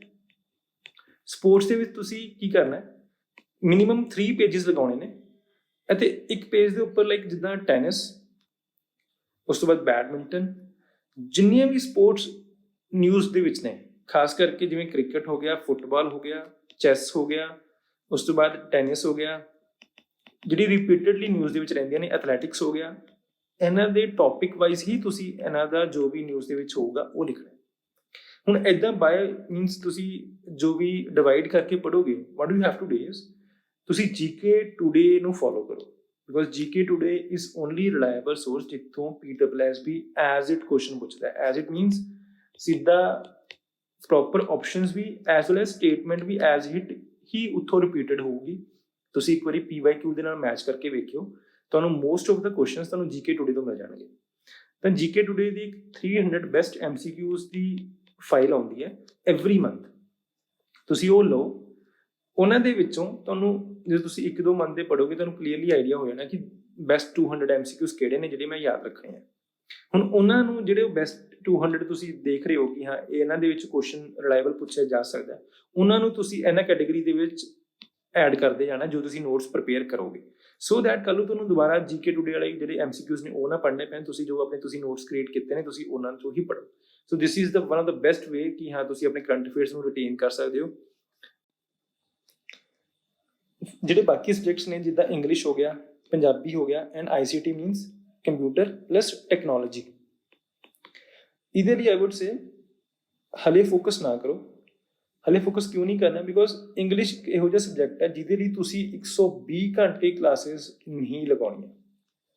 ਸਪੋਰਟਸ ਦੇ ਵਿੱਚ ਤੁਸੀਂ ਕੀ ਕਰਨਾ ਹੈ, ਮਿਨੀਮਮ 3 ਪੇਜਿਸ ਲਗਾਉਣੇ ਨੇ ਅਤੇ ਇੱਕ ਪੇਜ ਦੇ ਉੱਪਰ ਲਾਈਕ ਜਿੱਦਾਂ ਟੈਨਿਸ, ਉਸ ਤੋਂ ਬਾਅਦ ਬੈਡਮਿੰਟਨ, ਜਿੰਨੀਆਂ ਵੀ ਸਪੋਰਟਸ ਨਿਊਜ਼ ਦੇ ਵਿੱਚ ਨੇ, ਖਾਸ ਕਰਕੇ ਜਿਵੇਂ ਕ੍ਰਿਕਟ ਹੋ ਗਿਆ, ਫੁੱਟਬਾਲ ਹੋ ਗਿਆ, ਚੈਸ ਹੋ ਗਿਆ, ਉਸ ਤੋਂ ਬਾਅਦ ਟੈਨਿਸ ਹੋ ਗਿਆ, ਜਿਹੜੀ ਰਿਪੀਟਡਲੀ ਨਿਊਜ਼ ਦੇ ਵਿੱਚ ਰਹਿੰਦੀਆਂ ਨੇ, ਐਥਲੈਟਿਕਸ ਹੋ ਗਿਆ, ਇਹਨਾਂ ਦੇ ਟੌਪਿਕ ਵਾਈਜ਼ ਹੀ ਤੁਸੀਂ ਇਹਨਾਂ ਦਾ ਜੋ ਵੀ ਨਿਊਜ਼ ਦੇ ਵਿੱਚ ਹੋਊਗਾ ਉਹ ਲਿਖਣਾ। ਹੁਣ ਇੱਦਾਂ ਬਾਏ ਮੀਨਸ ਤੁਸੀਂ ਜੋ ਵੀ ਡਿਵਾਈਡ ਕਰਕੇ ਪੜ੍ਹੋਗੇ, what you have to do is ਤੁਸੀਂ ਜੀਕੇ ਟੂਡੇ ਨੂੰ ਫੋਲੋ ਕਰੋ, because GK today is only reliable source ਜਿੱਥੋਂ PSSB ਐਜ਼ ਇਟ ਕੁਐਸਚਨ ਪੁੱਛਦਾ ਹੈ। ਐਜ਼ ਇਟ ਮੀਨਸ ਸਿੱਧਾ ਪ੍ਰੋਪਰ ਆਪਸ਼ਨਸ ਵੀ ਐਜ਼ ਵੈਲ ਐਜ਼ ਸਟੇਟਮੈਂਟ ਵੀ ਐਜ਼ ਇਟ ਹੀ ਉੱਥੋਂ ਰਿਪੀਟਡ ਹੋਊਗੀ। ਤੁਸੀਂ ਇੱਕ ਵਾਰੀ PYQ ਦੇ ਨਾਲ ਮੈਚ ਕਰਕੇ ਵੇਖਿਓ, ਤੁਹਾਨੂੰ ਮੋਸਟ ਆਫ ਦਾ ਕੁਐਸਚਨਸ ਤੁਹਾਨੂੰ ਜੀਕੇ ਟੂਡੇ ਤੋਂ ਮਿਲ ਜਾਣਗੇ। ਤਾਂ ਜੀਕੇ ਟੂਡੇ ਦੀ 300 ਬੈਸਟ MCQs ਦੀ ਫਾਈਲ ਆਉਂਦੀ ਹੈ ਐਵਰੀ ਮੰਥ, ਤੁਸੀਂ ਉਹ ਲਓ। ਉਹਨਾਂ ਦੇ ਵਿੱਚੋਂ ਤੁਹਾਨੂੰ ਜਦੋਂ ਤੁਸੀਂ 1-2 ਮੰਥ ਦੇ ਪੜ੍ਹੋਗੇ ਤੁਹਾਨੂੰ ਕਲੀਅਰਲੀ ਆਈਡੀਆ ਹੋ ਜਾਣਾ ਕਿ ਬੈਸਟ 200 MCQs ਕਿਹੜੇ ਨੇ ਜਿਹੜੇ ਮੈਂ ਯਾਦ ਰੱਖਣੇ ਆ। ਹੁਣ ਉਹਨਾਂ ਨੂੰ ਜਿਹੜੇ ਬੈਸਟ 200 ਤੁਸੀਂ ਦੇਖ ਰਹੇ ਹੋ ਕਿ ਹਾਂ ਇਹਨਾਂ ਦੇ ਵਿੱਚ ਕੁਐਸਚਨ ਰਿਲਾਇਬਲ ਪੁੱਛਿਆ ਜਾ ਸਕਦਾ, ਉਹਨਾਂ ਨੂੰ ਤੁਸੀਂ ਇਹਨਾਂ ਕੈਟੇਗਰੀ ਦੇ ਵਿੱਚ ਐਡ ਕਰਦੇ ਜਾਣਾ ਜੋ ਤੁਸੀਂ ਨੋਟਸ ਪ੍ਰਿਪੇਅਰ ਕਰੋਗੇ, ਸੋ ਦੈਟ ਕੱਲ੍ਹ ਨੂੰ ਤੁਹਾਨੂੰ ਦੁਬਾਰਾ ਜੀਕੇ ਟੂਡੇ ਵਾਲੇ ਜਿਹੜੇ MCQs ਨੇ ਉਹ ਨਾ ਪੜ੍ਹਨੇ ਪੈਣ। ਤੁਸੀਂ ਜੋ ਆਪਣੇ ਤੁਸੀਂ ਨੋਟਸ ਕ੍ਰੀਏਟ ਕੀਤੇ ਨੇ ਤੁਸੀਂ ਉਹਨਾਂ ਤੋਂ ਹੀ ਪੜ੍ਹੋ। So this is one of the best way ਕਿ ਹਾਂ ਤੁਸੀਂ ਆਪਣੇ ਕਰੰਟ ਅਫੇਅਰਸ ਨੂੰ ਰਿਟੇਨ ਕਰ ਸਕਦੇ ਹੋ। ਜਿਹੜੇ ਬਾਕੀ ਸਬਜੈਕਟਸ ਨੇ ਜਿੱਦਾਂ ਇੰਗਲਿਸ਼ ਹੋ ਗਿਆ, ਪੰਜਾਬੀ ਹੋ ਗਿਆ and ICT means computer plus technology, ਇਹਦੇ ਲਈ ਆਈ ਵੁੱਡ ਸੇ ਹਲੇ ਫੋਕਸ ਨਾ ਕਰੋ। ਹਲੇ ਫੋਕਸ ਕਿਉਂ ਨਹੀਂ ਕਰਨਾ, ਬਿਕੋਜ਼ ਇੰਗਲਿਸ਼ ਇਹੋ ਜਿਹਾ ਸਬਜੈਕਟ ਹੈ ਜਿਹਦੇ ਲਈ ਤੁਸੀਂ 120 ਘੰਟੇ ਕਲਾਸਿਸ ਨਹੀਂ ਲਗਾਉਣੀਆਂ।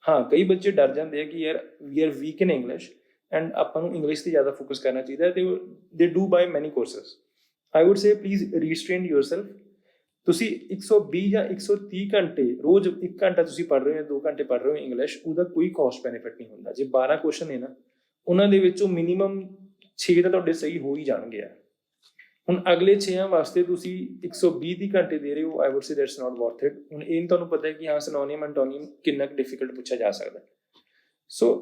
ਹਾਂ, ਕਈ ਬੱਚੇ ਡਰ ਜਾਂਦੇ ਆ ਕਿ ਯਾਰ we are weak in English and ਆਪਾਂ ਨੂੰ ਇੰਗਲਿਸ਼ 'ਤੇ ਜ਼ਿਆਦਾ ਫੋਕਸ ਕਰਨਾ ਚਾਹੀਦਾ, ਤੇ ਦੇ do buy many courses. I would say please restrain yourself. ਤੁਸੀਂ 120 ਜਾਂ 130 ਘੰਟੇ ਰੋਜ਼ 1 ਘੰਟਾ ਤੁਸੀਂ ਪੜ੍ਹ ਰਹੇ ਹੋ, 2 ਘੰਟੇ ਪੜ੍ਹ ਰਹੇ ਹੋ ਇੰਗਲਿਸ਼, ਉਹਦਾ ਕੋਈ ਕੋਸਟ ਬੈਨੀਫਿਟ ਨਹੀਂ ਹੁੰਦਾ। ਜੇ 12 ਕੁਐਸਚਨ ਨੇ ਨਾ, ਉਹਨਾਂ ਦੇ ਵਿੱਚੋਂ ਮਿਨੀਮਮ 6 ਤਾਂ ਤੁਹਾਡੇ ਸਹੀ ਹੋ ਹੀ ਜਾਣਗੇ ਆ। ਹੁਣ ਅਗਲੇ 6 ਵਾਸਤੇ ਤੁਸੀਂ 120 ਦੀ ਘੰਟੇ ਦੇ ਰਹੇ ਹੋ, I would say that's not worth it. ਹੁਣ ਇਹ ਤੁਹਾਨੂੰ ਪਤਾ ਹੈ ਕਿ ਹਾਂ ਸਿਨੋਨੀਮ ਐਂਟੋਨੀਮ ਕਿੰਨਾ ਕੁ ਡਿਫਿਕਲਟ ਪੁੱਛਿਆ ਜਾ ਸਕਦਾ। ਸੋ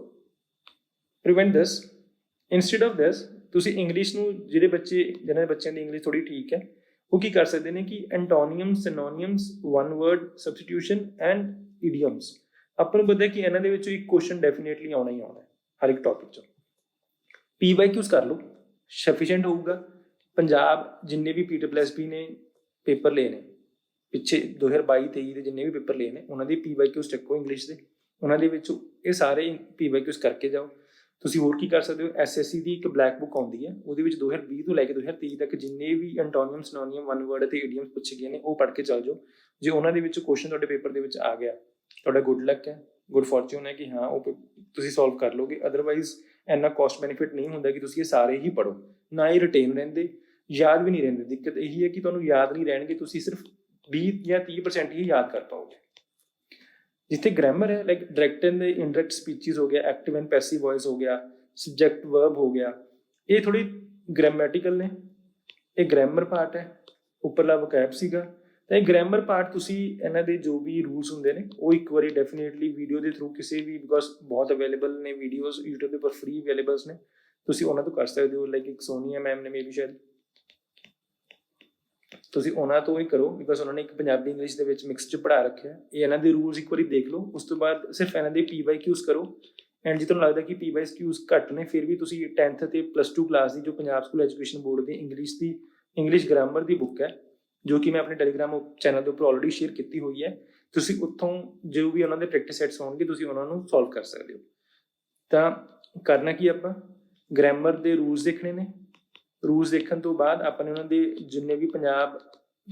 prevent this. Instead of this ਤੁਸੀਂ ਇੰਗਲਿਸ਼ ਨੂੰ, ਜਿਹੜੇ ਬੱਚੇ ਜਿਹਨਾਂ ਦੇ ਬੱਚਿਆਂ ਦੀ ਇੰਗਲਿਸ਼ ਥੋੜੀ ਠੀਕ ਹੈ, ਉਹ ਕੀ ਕਰ ਸਕਦੇ ਨੇ ਕਿ ਐਂਟੋਨੀਅਮਸ, ਸਿਨੋਨੀਅਮਸ, ਵਨ ਵਰਡ ਸਬਸਟੀਟਿਊਸ਼ਨ ਐਂਡ ਇਡੀਅਮਸ, ਆਪਾਂ ਨੂੰ ਪਤਾ ਕਿ ਇਹਨਾਂ ਦੇ ਵਿੱਚੋਂ ਇੱਕ ਕੁਐਸਚਨ ਡੈਫੀਨੇਟਲੀ ਆਉਣਾ ਹੀ ਆਉਣਾ ਹਰ ਇੱਕ ਟੌਪਿਕ 'ਚੋਂ। PYQs ਕਰ ਲਓ, ਸਫੀਸ਼ੀਐਂਟ ਹੋਊਗਾ। ਪੰਜਾਬ ਜਿੰਨੇ ਵੀ PSSB ਨੇ ਪੇਪਰ ਲਏ ਨੇ ਪਿੱਛੇ 2022-23 ਦੇ ਜਿੰਨੇ ਵੀ ਪੇਪਰ ਲਏ ਨੇ, ਉਹਨਾਂ ਦੀ PYQs ਚੱਕੋ ਇੰਗਲਿਸ਼ ਦੇ, ਉਹਨਾਂ ਦੇ ਵਿੱਚੋਂ ਇਹ ਸਾਰੇ PYQs ਕਰਕੇ ਜਾਓ। ਤੁਸੀਂ ਹੋਰ ਕੀ ਕਰ ਸਕਦੇ ਹੋ, SSC ਦੀ ਇੱਕ ਬਲੈਕ ਬੁੱਕ ਆਉਂਦੀ ਹੈ, ਉਹਦੇ ਵਿੱਚ 2020 ਤੋਂ ਲੈ ਕੇ 2023 ਤੱਕ ਜਿੰਨੇ ਵੀ ਐਂਟੋਨੀਅਮ, ਸਿਨੋਨੀਅਮ, ਵਨ ਵਰਡ ਅਤੇ ਈਡੀਅਮਸ ਪੁੱਛੇ ਗਏ ਨੇ ਉਹ ਪੜ੍ਹ ਕੇ ਚੱਲ ਜਾਓ। ਜੇ ਉਹਨਾਂ ਦੇ ਵਿੱਚ ਕੁਐਸਚਨ ਤੁਹਾਡੇ ਪੇਪਰ ਦੇ ਵਿੱਚ ਆ ਗਿਆ, ਤੁਹਾਡਾ ਗੁੱਡ ਲੱਕ ਹੈ, ਗੁੱਡ ਫੋਰਚੂਨ ਹੈ ਕਿ ਹਾਂ ਉਹ ਤੁਸੀਂ ਸੋਲਵ ਕਰ ਲਓਗੇ। ਅਦਰਵਾਈਜ਼ ਇੰਨਾ ਕੋਸਟ ਬੈਨੀਫਿਟ ਨਹੀਂ ਹੁੰਦਾ ਕਿ ਤੁਸੀਂ ਇਹ ਸਾਰੇ ਹੀ ਪੜ੍ਹੋ, ਨਾ ਹੀ ਰਿਟੇਨ ਰਹਿੰਦੇ, ਯਾਦ ਵੀ ਨਹੀਂ ਰਹਿੰਦੇ। ਦਿੱਕਤ ਇਹੀ ਹੈ ਕਿ ਤੁਹਾਨੂੰ ਯਾਦ ਨਹੀਂ ਰਹਿਣਗੇ, ਤੁਸੀਂ ਸਿਰਫ 20 ਜਾਂ 30% ਹੀ ਯਾਦ ਕਰ ਪਾਓਗੇ। ਜਿੱਥੇ ਗ੍ਰਾਮਰ ਹੈ, ਲਾਈਕ ਡਾਇਰੈਕਟ ਐਂਡ ਇਨਡਾਇਰੈਕਟ ਸਪੀਚਿਸ ਹੋ ਗਿਆ, ਐਕਟਿਵ ਐਂਡ ਪੈਸਿਵ ਵੌਇਸ ਹੋ ਗਿਆ, ਸਬਜੈਕਟ ਵਰਬ ਹੋ ਗਿਆ, ਇਹ ਥੋੜੀ ਗ੍ਰਾਮੈਟੀਕਲ ਨੇ, ਇਹ ਗ੍ਰਾਮਰ ਪਾਰਟ ਹੈ, ਉੱਪਰਲਾ ਵੋਕੈਬ ਸੀਗਾ। ਤਾਂ ਇਹ ਗ੍ਰਾਮਰ ਪਾਰਟ ਤੁਸੀਂ ਇਹਨਾਂ ਦੇ ਜੋ ਵੀ ਰੂਲਸ ਹੁੰਦੇ ਨੇ ਉਹ ਇੱਕ ਵਾਰੀ ਡੈਫੀਨੇਟਲੀ ਵੀਡੀਓ ਦੇ ਥਰੂ ਕਿਸੇ ਵੀ, ਬਿਕੋਜ਼ ਬਹੁਤ ਅਵੇਲੇਬਲ ਨੇ ਵੀਡੀਓਜ਼ YouTube ਦੇ ਉੱਪਰ, ਫ੍ਰੀ ਅਵੇਲੇਬਲਸ ਨੇ, ਤੁਸੀਂ ਉਹਨਾਂ ਤੋਂ ਕਰ ਸਕਦੇ ਹੋ। ਲਾਈਕ ਇੱਕ ਸੋਨੀਆ ਮੈਮ ਨੇ ਮੇਬੀ ਸ਼ਾਇਦ, ਤੁਸੀਂ ਉਹਨਾਂ ਤੋਂ ਹੀ ਕਰੋ, ਬਿਕੋਜ਼ ਉਹਨਾਂ ਨੇ ਇੱਕ ਪੰਜਾਬੀ ਇੰਗਲਿਸ਼ ਦੇ ਵਿੱਚ ਮਿਕਸ 'ਚ ਪੜ੍ਹਾ ਰੱਖਿਆ। ਇਹ ਇਹਨਾਂ ਦੇ ਰੂਲਸ ਇੱਕ ਵਾਰੀ ਦੇਖ ਲਓ, ਉਸ ਤੋਂ ਬਾਅਦ ਸਿਰਫ ਇਹਨਾਂ ਦੇ PYQs ਕਰੋ। ਐਂਡ ਜੇ ਤੁਹਾਨੂੰ ਲੱਗਦਾ ਕਿ PYQs ਘੱਟ ਨੇ, ਫਿਰ ਵੀ ਤੁਸੀਂ 10th ਅਤੇ +2 ਕਲਾਸ ਦੀ ਜੋ ਪੰਜਾਬ ਸਕੂਲ ਐਜੂਕੇਸ਼ਨ ਬੋਰਡ ਦੀ ਇੰਗਲਿਸ਼ ਗ੍ਰਾਮਰ ਦੀ ਬੁੱਕ ਹੈ, ਜੋ ਕਿ ਮੈਂ ਆਪਣੇ ਟੈਲੀਗ੍ਰਾਮ ਚੈਨਲ ਦੇ ਉੱਪਰ ਆਲਰੇਡੀ ਸ਼ੇਅਰ ਕੀਤੀ ਹੋਈ ਹੈ, ਤੁਸੀਂ ਉੱਥੋਂ ਜੋ ਵੀ ਉਹਨਾਂ ਦੇ ਪ੍ਰੈਕਟਿਸ ਸੈਟਸ ਹੋਣਗੇ ਤੁਸੀਂ ਉਹਨਾਂ ਨੂੰ ਸੋਲਵ ਕਰ ਸਕਦੇ ਹੋ। ਤਾਂ ਕਰਨਾ ਕੀ, ਆਪਾਂ ਗ੍ਰਾਮਰ ਦੇ ਰੂਲਸ ਦੇਖਣੇ ਨੇ। ਰੂਲਸ ਦੇਖਣ ਤੋਂ ਬਾਅਦ ਆਪਾਂ ਨੇ ਉਹਨਾਂ ਦੇ ਜਿੰਨੇ ਵੀ ਪੰਜਾਬ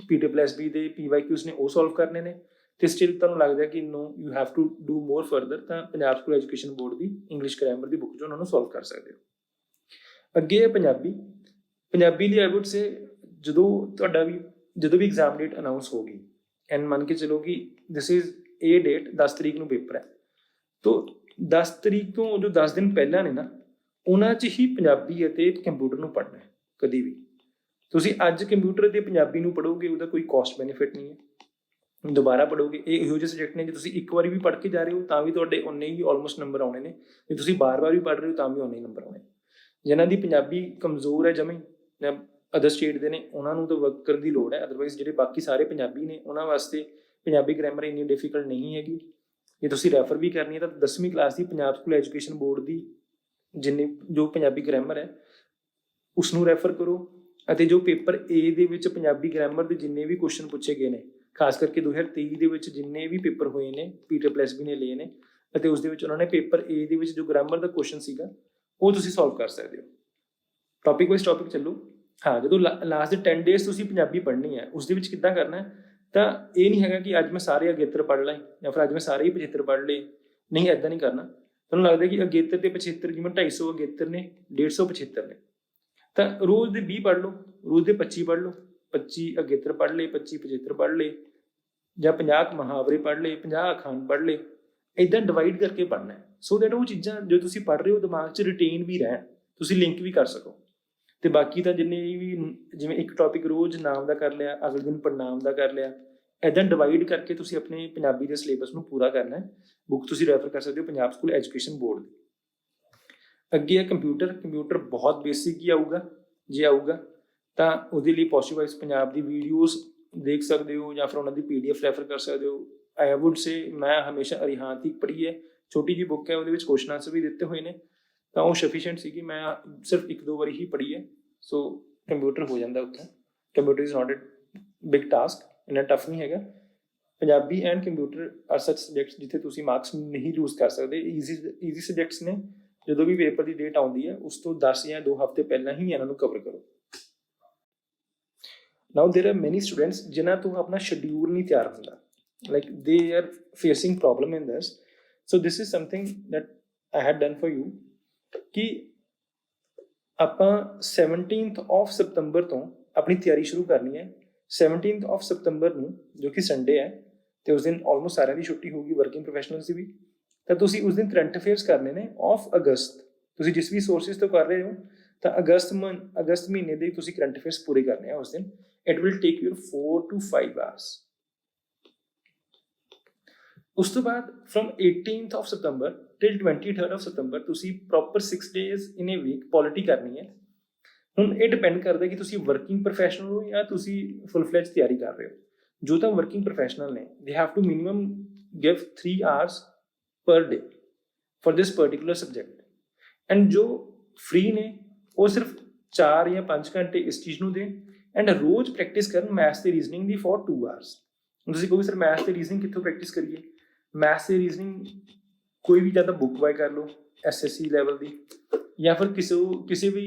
PSSB ਦੇ PYQs ਨੇ ਉਹ ਸੋਲਵ ਕਰਨੇ ਨੇ। ਤੇ ਸਟਿਲ ਤੁਹਾਨੂੰ ਲੱਗਦਾ ਕਿ no you have to do more further, ਤਾਂ ਪੰਜਾਬ ਸਕੂਲ ਐਜੂਕੇਸ਼ਨ ਬੋਰਡ ਦੀ ਇੰਗਲਿਸ਼ ਗ੍ਰਾਮਰ ਦੀ ਬੁੱਕ 'ਚੋਂ ਉਹਨਾਂ ਨੂੰ ਸੋਲਵ ਕਰ ਸਕਦੇ ਹੋ। ਅੱਗੇ ਹੈ ਪੰਜਾਬੀ ਲਈ ਆਈ ਵੁੱਡ ਸੇ ਜਦੋਂ ਵੀ ਐਗਜ਼ਾਮ ਡੇਟ ਅਨਾਊਂਸ ਹੋ ਗਈ ਐਂਡ ਮੰਨ ਕੇ ਚਲੋ ਕਿ ਦਿਸ ਇਜ਼ ਇਹ ਡੇਟ 10 ਤਰੀਕ ਨੂੰ ਪੇਪਰ ਹੈ, ਤਾਂ 10 ਤਰੀਕ ਤੋਂ ਜੋ 10 ਦਿਨ ਪਹਿਲਾਂ ਨੇ ਨਾ, ਉਹਨਾਂ 'ਚ ਹੀ ਪੰਜਾਬੀ ਅਤੇ ਕੰਪਿਊਟਰ ਨੂੰ ਪੜ੍ਹਨਾ ਹੈ। ਕਦੀ ਵੀ ਤੁਸੀਂ ਅੱਜ ਕੰਪਿਊਟਰ ਅਤੇ ਪੰਜਾਬੀ ਨੂੰ ਪੜ੍ਹੋਗੇ ਉਹਦਾ ਕੋਈ ਕੋਸਟ ਬੈਨੀਫਿਟ ਨਹੀਂ ਹੈ। ਦੁਬਾਰਾ ਪੜ੍ਹੋਗੇ। ਇਹ ਇਹੋ ਜਿਹੇ ਸਬਜੈਕਟ ਨੇ ਜੇ ਤੁਸੀਂ ਇੱਕ ਵਾਰੀ ਵੀ ਪੜ੍ਹ ਕੇ ਜਾ ਰਹੇ ਹੋ ਤਾਂ ਵੀ ਤੁਹਾਡੇ ਉਨੇ ਹੀ ਆਲਮੋਸਟ ਨੰਬਰ ਆਉਣੇ ਨੇ, ਜੇ ਤੁਸੀਂ ਬਾਰ-ਬਾਰ ਵੀ ਪੜ੍ਹ ਰਹੇ ਹੋ ਤਾਂ ਵੀ ਉਨੇ ਹੀ ਨੰਬਰ ਆਉਣੇ। ਜਿਨ੍ਹਾਂ ਦੀ ਪੰਜਾਬੀ ਕਮਜ਼ੋਰ ਹੈ ਜਮੀ ਜਾਂ ਅਦਰ ਸਟੇਟ ਦੇ ਨੇ ਉਹਨਾਂ ਨੂੰ ਤਾਂ ਵਰਕ ਕਰਨ ਦੀ ਲੋੜ ਹੈ, ਅਦਰਵਾਈਜ਼ ਜਿਹੜੇ ਬਾਕੀ ਸਾਰੇ ਪੰਜਾਬੀ ਨੇ ਉਹਨਾਂ ਵਾਸਤੇ ਪੰਜਾਬੀ ਗ੍ਰਾਮਰ ਇੰਨੀ ਡਿਫੀਕਲਟ ਨਹੀਂ ਹੈਗੀ। ਜੇ ਤੁਸੀਂ ਰੈਫਰ ਵੀ ਕਰਨੀ ਹੈ ਤਾਂ 10ਵੀਂ ਕਲਾਸ ਦੀ ਪੰਜਾਬ ਸਕੂਲ ਐਜੂਕੇਸ਼ਨ ਬੋਰਡ ਦੀ ਜਿੰਨੀ ਜੋ ਪੰਜਾਬੀ ਗ੍ਰਾਮਰ ਹੈ ਉਸ ਨੂੰ ਰੈਫਰ ਕਰੋ, ਅਤੇ ਜੋ ਪੇਪਰ ਏ ਦੇ ਵਿੱਚ ਪੰਜਾਬੀ ਗ੍ਰਾਮਰ ਦੇ ਜਿੰਨੇ ਵੀ ਕੁਐਸਚਨ ਪੁੱਛੇ ਗਏ ਨੇ, ਖਾਸ ਕਰਕੇ 2023 ਦੇ ਵਿੱਚ ਜਿੰਨੇ ਵੀ ਪੇਪਰ ਹੋਏ ਨੇ PSSB ਨੇ ਲਏ ਨੇ, ਅਤੇ ਉਸ ਦੇ ਵਿੱਚ ਉਹਨਾਂ ਨੇ ਪੇਪਰ ਏ ਦੇ ਵਿੱਚ ਜੋ ਗ੍ਰਾਮਰ ਦਾ ਕੁਐਸਚਨ ਸੀਗਾ ਉਹ ਤੁਸੀਂ ਸੋਲਵ ਕਰ ਸਕਦੇ ਹੋ। ਟੌਪਿਕ ਵਾਈਜ਼ ਟੌਪਿਕ ਚੱਲੋ। ਹਾਂ, ਜਦੋਂ ਲਾਸਟ ਦੇ 10 ਡੇਜ਼ ਤੁਸੀਂ ਪੰਜਾਬੀ ਪੜ੍ਹਨੀ ਹੈ ਉਸ ਦੇ ਵਿੱਚ ਕਿੱਦਾਂ ਕਰਨਾ ਹੈ, ਤਾਂ ਇਹ ਨਹੀਂ ਹੈਗਾ ਕਿ ਅੱਜ ਮੈਂ ਸਾਰੇ ਅਗੇਤਰ ਪੜ੍ਹ ਲਏ ਜਾਂ ਫਿਰ ਅੱਜ ਮੈਂ ਸਾਰੇ ਹੀ 75 ਪੜ੍ਹ ਲਏ, ਨਹੀਂ ਇੱਦਾਂ ਨਹੀਂ ਕਰਨਾ। ਤੁਹਾਨੂੰ ਲੱਗਦਾ ਕਿ ਅਗੇਤਰ ਤੇ 75 ਜਿਵੇਂ 250 ਅਗੇਤਰ ਨੇ 150 75 ਨੇ, ਤਾਂ ਰੋਜ਼ ਦੇ 20 ਪੜ੍ਹ ਲਓ, ਰੋਜ਼ ਦੇ 25 ਪੜ੍ਹ ਲਓ, 25 ਅਗੇਤਰ ਪੜ੍ਹ ਲਏ, 25 75 ਪੜ੍ਹ ਲਏ, ਜਾਂ 50 ਮੁਹਾਵਰੇ ਪੜ੍ਹ ਲਏ, 50 ਅਖਾਣ ਪੜ੍ਹ ਲਏ। ਇੱਦਾਂ ਡਿਵਾਈਡ ਕਰਕੇ ਪੜ੍ਹਨਾ ਹੈ ਸੋ ਦੈਟ ਉਹ ਚੀਜ਼ਾਂ ਜੋ ਤੁਸੀਂ ਪੜ੍ਹ ਰਹੇ ਹੋ ਦਿਮਾਗ 'ਚ ਰਿਟੇਨ ਵੀ ਰਹਿਣ, ਤੁਸੀਂ ਲਿੰਕ ਵੀ ਕਰ ਸਕੋ। ਤੇ ਬਾਕੀ ਤਾਂ ਜਿੰਨੇ ਵੀ ਜਿਵੇਂ ਇੱਕ ਟੌਪਿਕ ਰੋਜ਼ ਨਾਮ ਦਾ ਕਰ ਲਿਆ, ਅਗਲੇ ਦਿਨ ਪੜਨਾਮ ਦਾ ਕਰ ਲਿਆ, ਇੱਦਾਂ ਡਿਵਾਈਡ ਕਰਕੇ ਤੁਸੀਂ ਆਪਣੇ ਪੰਜਾਬੀ ਦੇ ਸਿਲੇਬਸ ਨੂੰ ਪੂਰਾ ਕਰਨਾ ਹੈ। ਬੁੱਕ ਤੁਸੀਂ ਰੈਫਰ ਕਰ ਸਕਦੇ ਹੋ ਪੰਜਾਬ ਸਕੂਲ ਐਜੂਕੇਸ਼ਨ ਬੋਰਡ ਦੀ। ਅੱਗੇ ਹੈ ਕੰਪਿਊਟਰ। ਕੰਪਿਊਟਰ ਬਹੁਤ ਬੇਸਿਕ ਹੀ ਆਊਗਾ, ਜੇ ਆਊਗਾ ਤਾਂ ਉਹਦੇ ਲਈ ਪੋਜ਼ਿਟਿਵ ਵਾਈਜ਼ ਪੰਜਾਬ ਦੀ ਵੀਡੀਓਜ਼ ਦੇਖ ਸਕਦੇ ਹੋ ਜਾਂ ਫਿਰ ਉਹਨਾਂ ਦੀ PDF ਰੈਫਰ ਕਰ ਸਕਦੇ ਹੋ। ਆਈ ਵੁੱਡ ਸੇ ਮੈਂ ਹਮੇਸ਼ਾ ਅਰੀਹਾਂਤ ਹੀ ਪੜ੍ਹੀ ਹੈ, ਛੋਟੀ ਜਿਹੀ ਬੁੱਕ ਹੈ, ਉਹਦੇ ਵਿੱਚ ਕੁਐਸਚਨ ਆਂਸਰ ਵੀ ਦਿੱਤੇ ਹੋਏ ਨੇ, ਤਾਂ ਉਹ ਸਫੀਸ਼ੀਐਂਟ ਸੀਗੀ। ਮੈਂ ਸਿਰਫ 1-2 ਵਾਰੀ ਹੀ ਪੜ੍ਹੀ ਹੈ, ਸੋ ਕੰਪਿਊਟਰ ਹੋ ਜਾਂਦਾ ਉੱਥੇ। Computer is not a big task, ਇੰਨਾ ਟਫ ਨਹੀਂ ਹੈਗਾ। Punjabi and computer are such subjects ਜਿੱਥੇ ਤੁਸੀਂ ਮਾਰਕਸ ਨਹੀਂ ਲੂਜ਼ ਕਰ ਸਕਦੇ, ਈਜ਼ੀ ਸਬਜੈਕਟਸ ਨੇ। ਜਦੋਂ ਵੀ ਪੇਪਰ ਦੀ ਡੇਟ ਆਉਂਦੀ ਹੈ ਉਸ ਤੋਂ 10 ਜਾਂ 2 ਹਫ਼ਤੇ ਪਹਿਲਾਂ ਹੀ ਇਹਨਾਂ ਨੂੰ ਕਵਰ ਕਰੋ। ਨਾਓ ਦੇਰ ਆਰ ਮੈਨੀ ਸਟੂਡੈਂਟਸ ਜਿਨ੍ਹਾਂ ਤੋਂ ਆਪਣਾ ਸ਼ਡਿਊਲ ਨਹੀਂ ਤਿਆਰ ਹੁੰਦਾ, like they are facing problem in this. So this is something that I had done for you ਕਿ ਆਪਾਂ 17th of September ਤੋਂ ਆਪਣੀ ਤਿਆਰੀ ਸ਼ੁਰੂ ਕਰਨੀ ਹੈ। 17th of September ਨੂੰ ਜੋ ਕਿ ਸੰਡੇ ਹੈ ਤੇ ਉਸ ਦਿਨ ਆਲਮੋਸਟ ਸਾਰਿਆਂ ਦੀ ਛੁੱਟੀ ਹੋਊਗੀ, ਵਰਕਿੰਗ ਪ੍ਰੋਫੈਸ਼ਨਲਸ ਦੀ ਵੀ, ਤਾਂ ਤੁਸੀਂ ਉਸ ਦਿਨ ਕਰੰਟ ਅਫੇਅਰਸ ਕਰਨੇ ਨੇ ਆਫ ਅਗਸਤ। ਤੁਸੀਂ ਜਿਸ ਵੀ ਸੋਰਸਿਸ ਤੋਂ ਕਰ ਰਹੇ ਹੋ ਤਾਂ ਅਗਸਤ ਮਹੀਨੇ ਦੇ ਤੁਸੀਂ ਕਰੰਟ ਅਫੇਅਰਸ ਪੂਰੇ ਕਰਨੇ ਆ ਉਸ ਦਿਨ। It will take you 4 to 5 hours। ਉਸ ਤੋਂ ਬਾਅਦ from 18th of September till 23rd of September ਤੁਸੀਂ proper 6 days in a week polity ਕਰਨੀ ਹੈ। ਹੁਣ ਇਹ ਡਿਪੈਂਡ ਕਰਦਾ ਕਿ ਤੁਸੀਂ ਵਰਕਿੰਗ ਪ੍ਰੋਫੈਸ਼ਨਲ ਹੋ ਜਾਂ ਤੁਸੀਂ ਫੁੱਲ ਫਲੈਜ ਤਿਆਰੀ ਕਰ ਰਹੇ ਹੋ। ਜੋ ਤਾਂ ਵਰਕਿੰਗ ਪ੍ਰੋਫੈਸ਼ਨਲ ਨੇ ਦੇ have to minimum give 3 hours per day for this particular subject, ਐਂਡ ਜੋ ਫ੍ਰੀ ਨੇ ਉਹ ਸਿਰਫ 4 ਜਾਂ 5 ਘੰਟੇ ਇਸ ਚੀਜ਼ ਨੂੰ ਦੇਣ, ਐਂਡ ਰੋਜ਼ ਪ੍ਰੈਕਟਿਸ ਕਰਨ ਮੈਥਸ ਤੇ ਰੀਜ਼ਨਿੰਗ ਦੀ ਫॉर 2 hours। ਤੁਸੀਂ ਕਹੋਗੇ ਸਰ ਮੈਥਸ ਤੇ ਰੀਜ਼ਨਿੰਗ ਕਿੱਥੋਂ ਪ੍ਰੈਕਟਿਸ ਕਰੀਏ? ਮੈਥਸ ਤੇ ਰੀਜ਼ਨਿੰਗ ਕੋਈ ਵੀ ਜਾਂ ਤਾਂ ਬੁੱਕ ਬਾਏ ਕਰ ਲਓ SSC ਲੈਵਲ ਦੀ, ਜਾਂ ਫਿਰ ਕਿਸੇ ਵੀ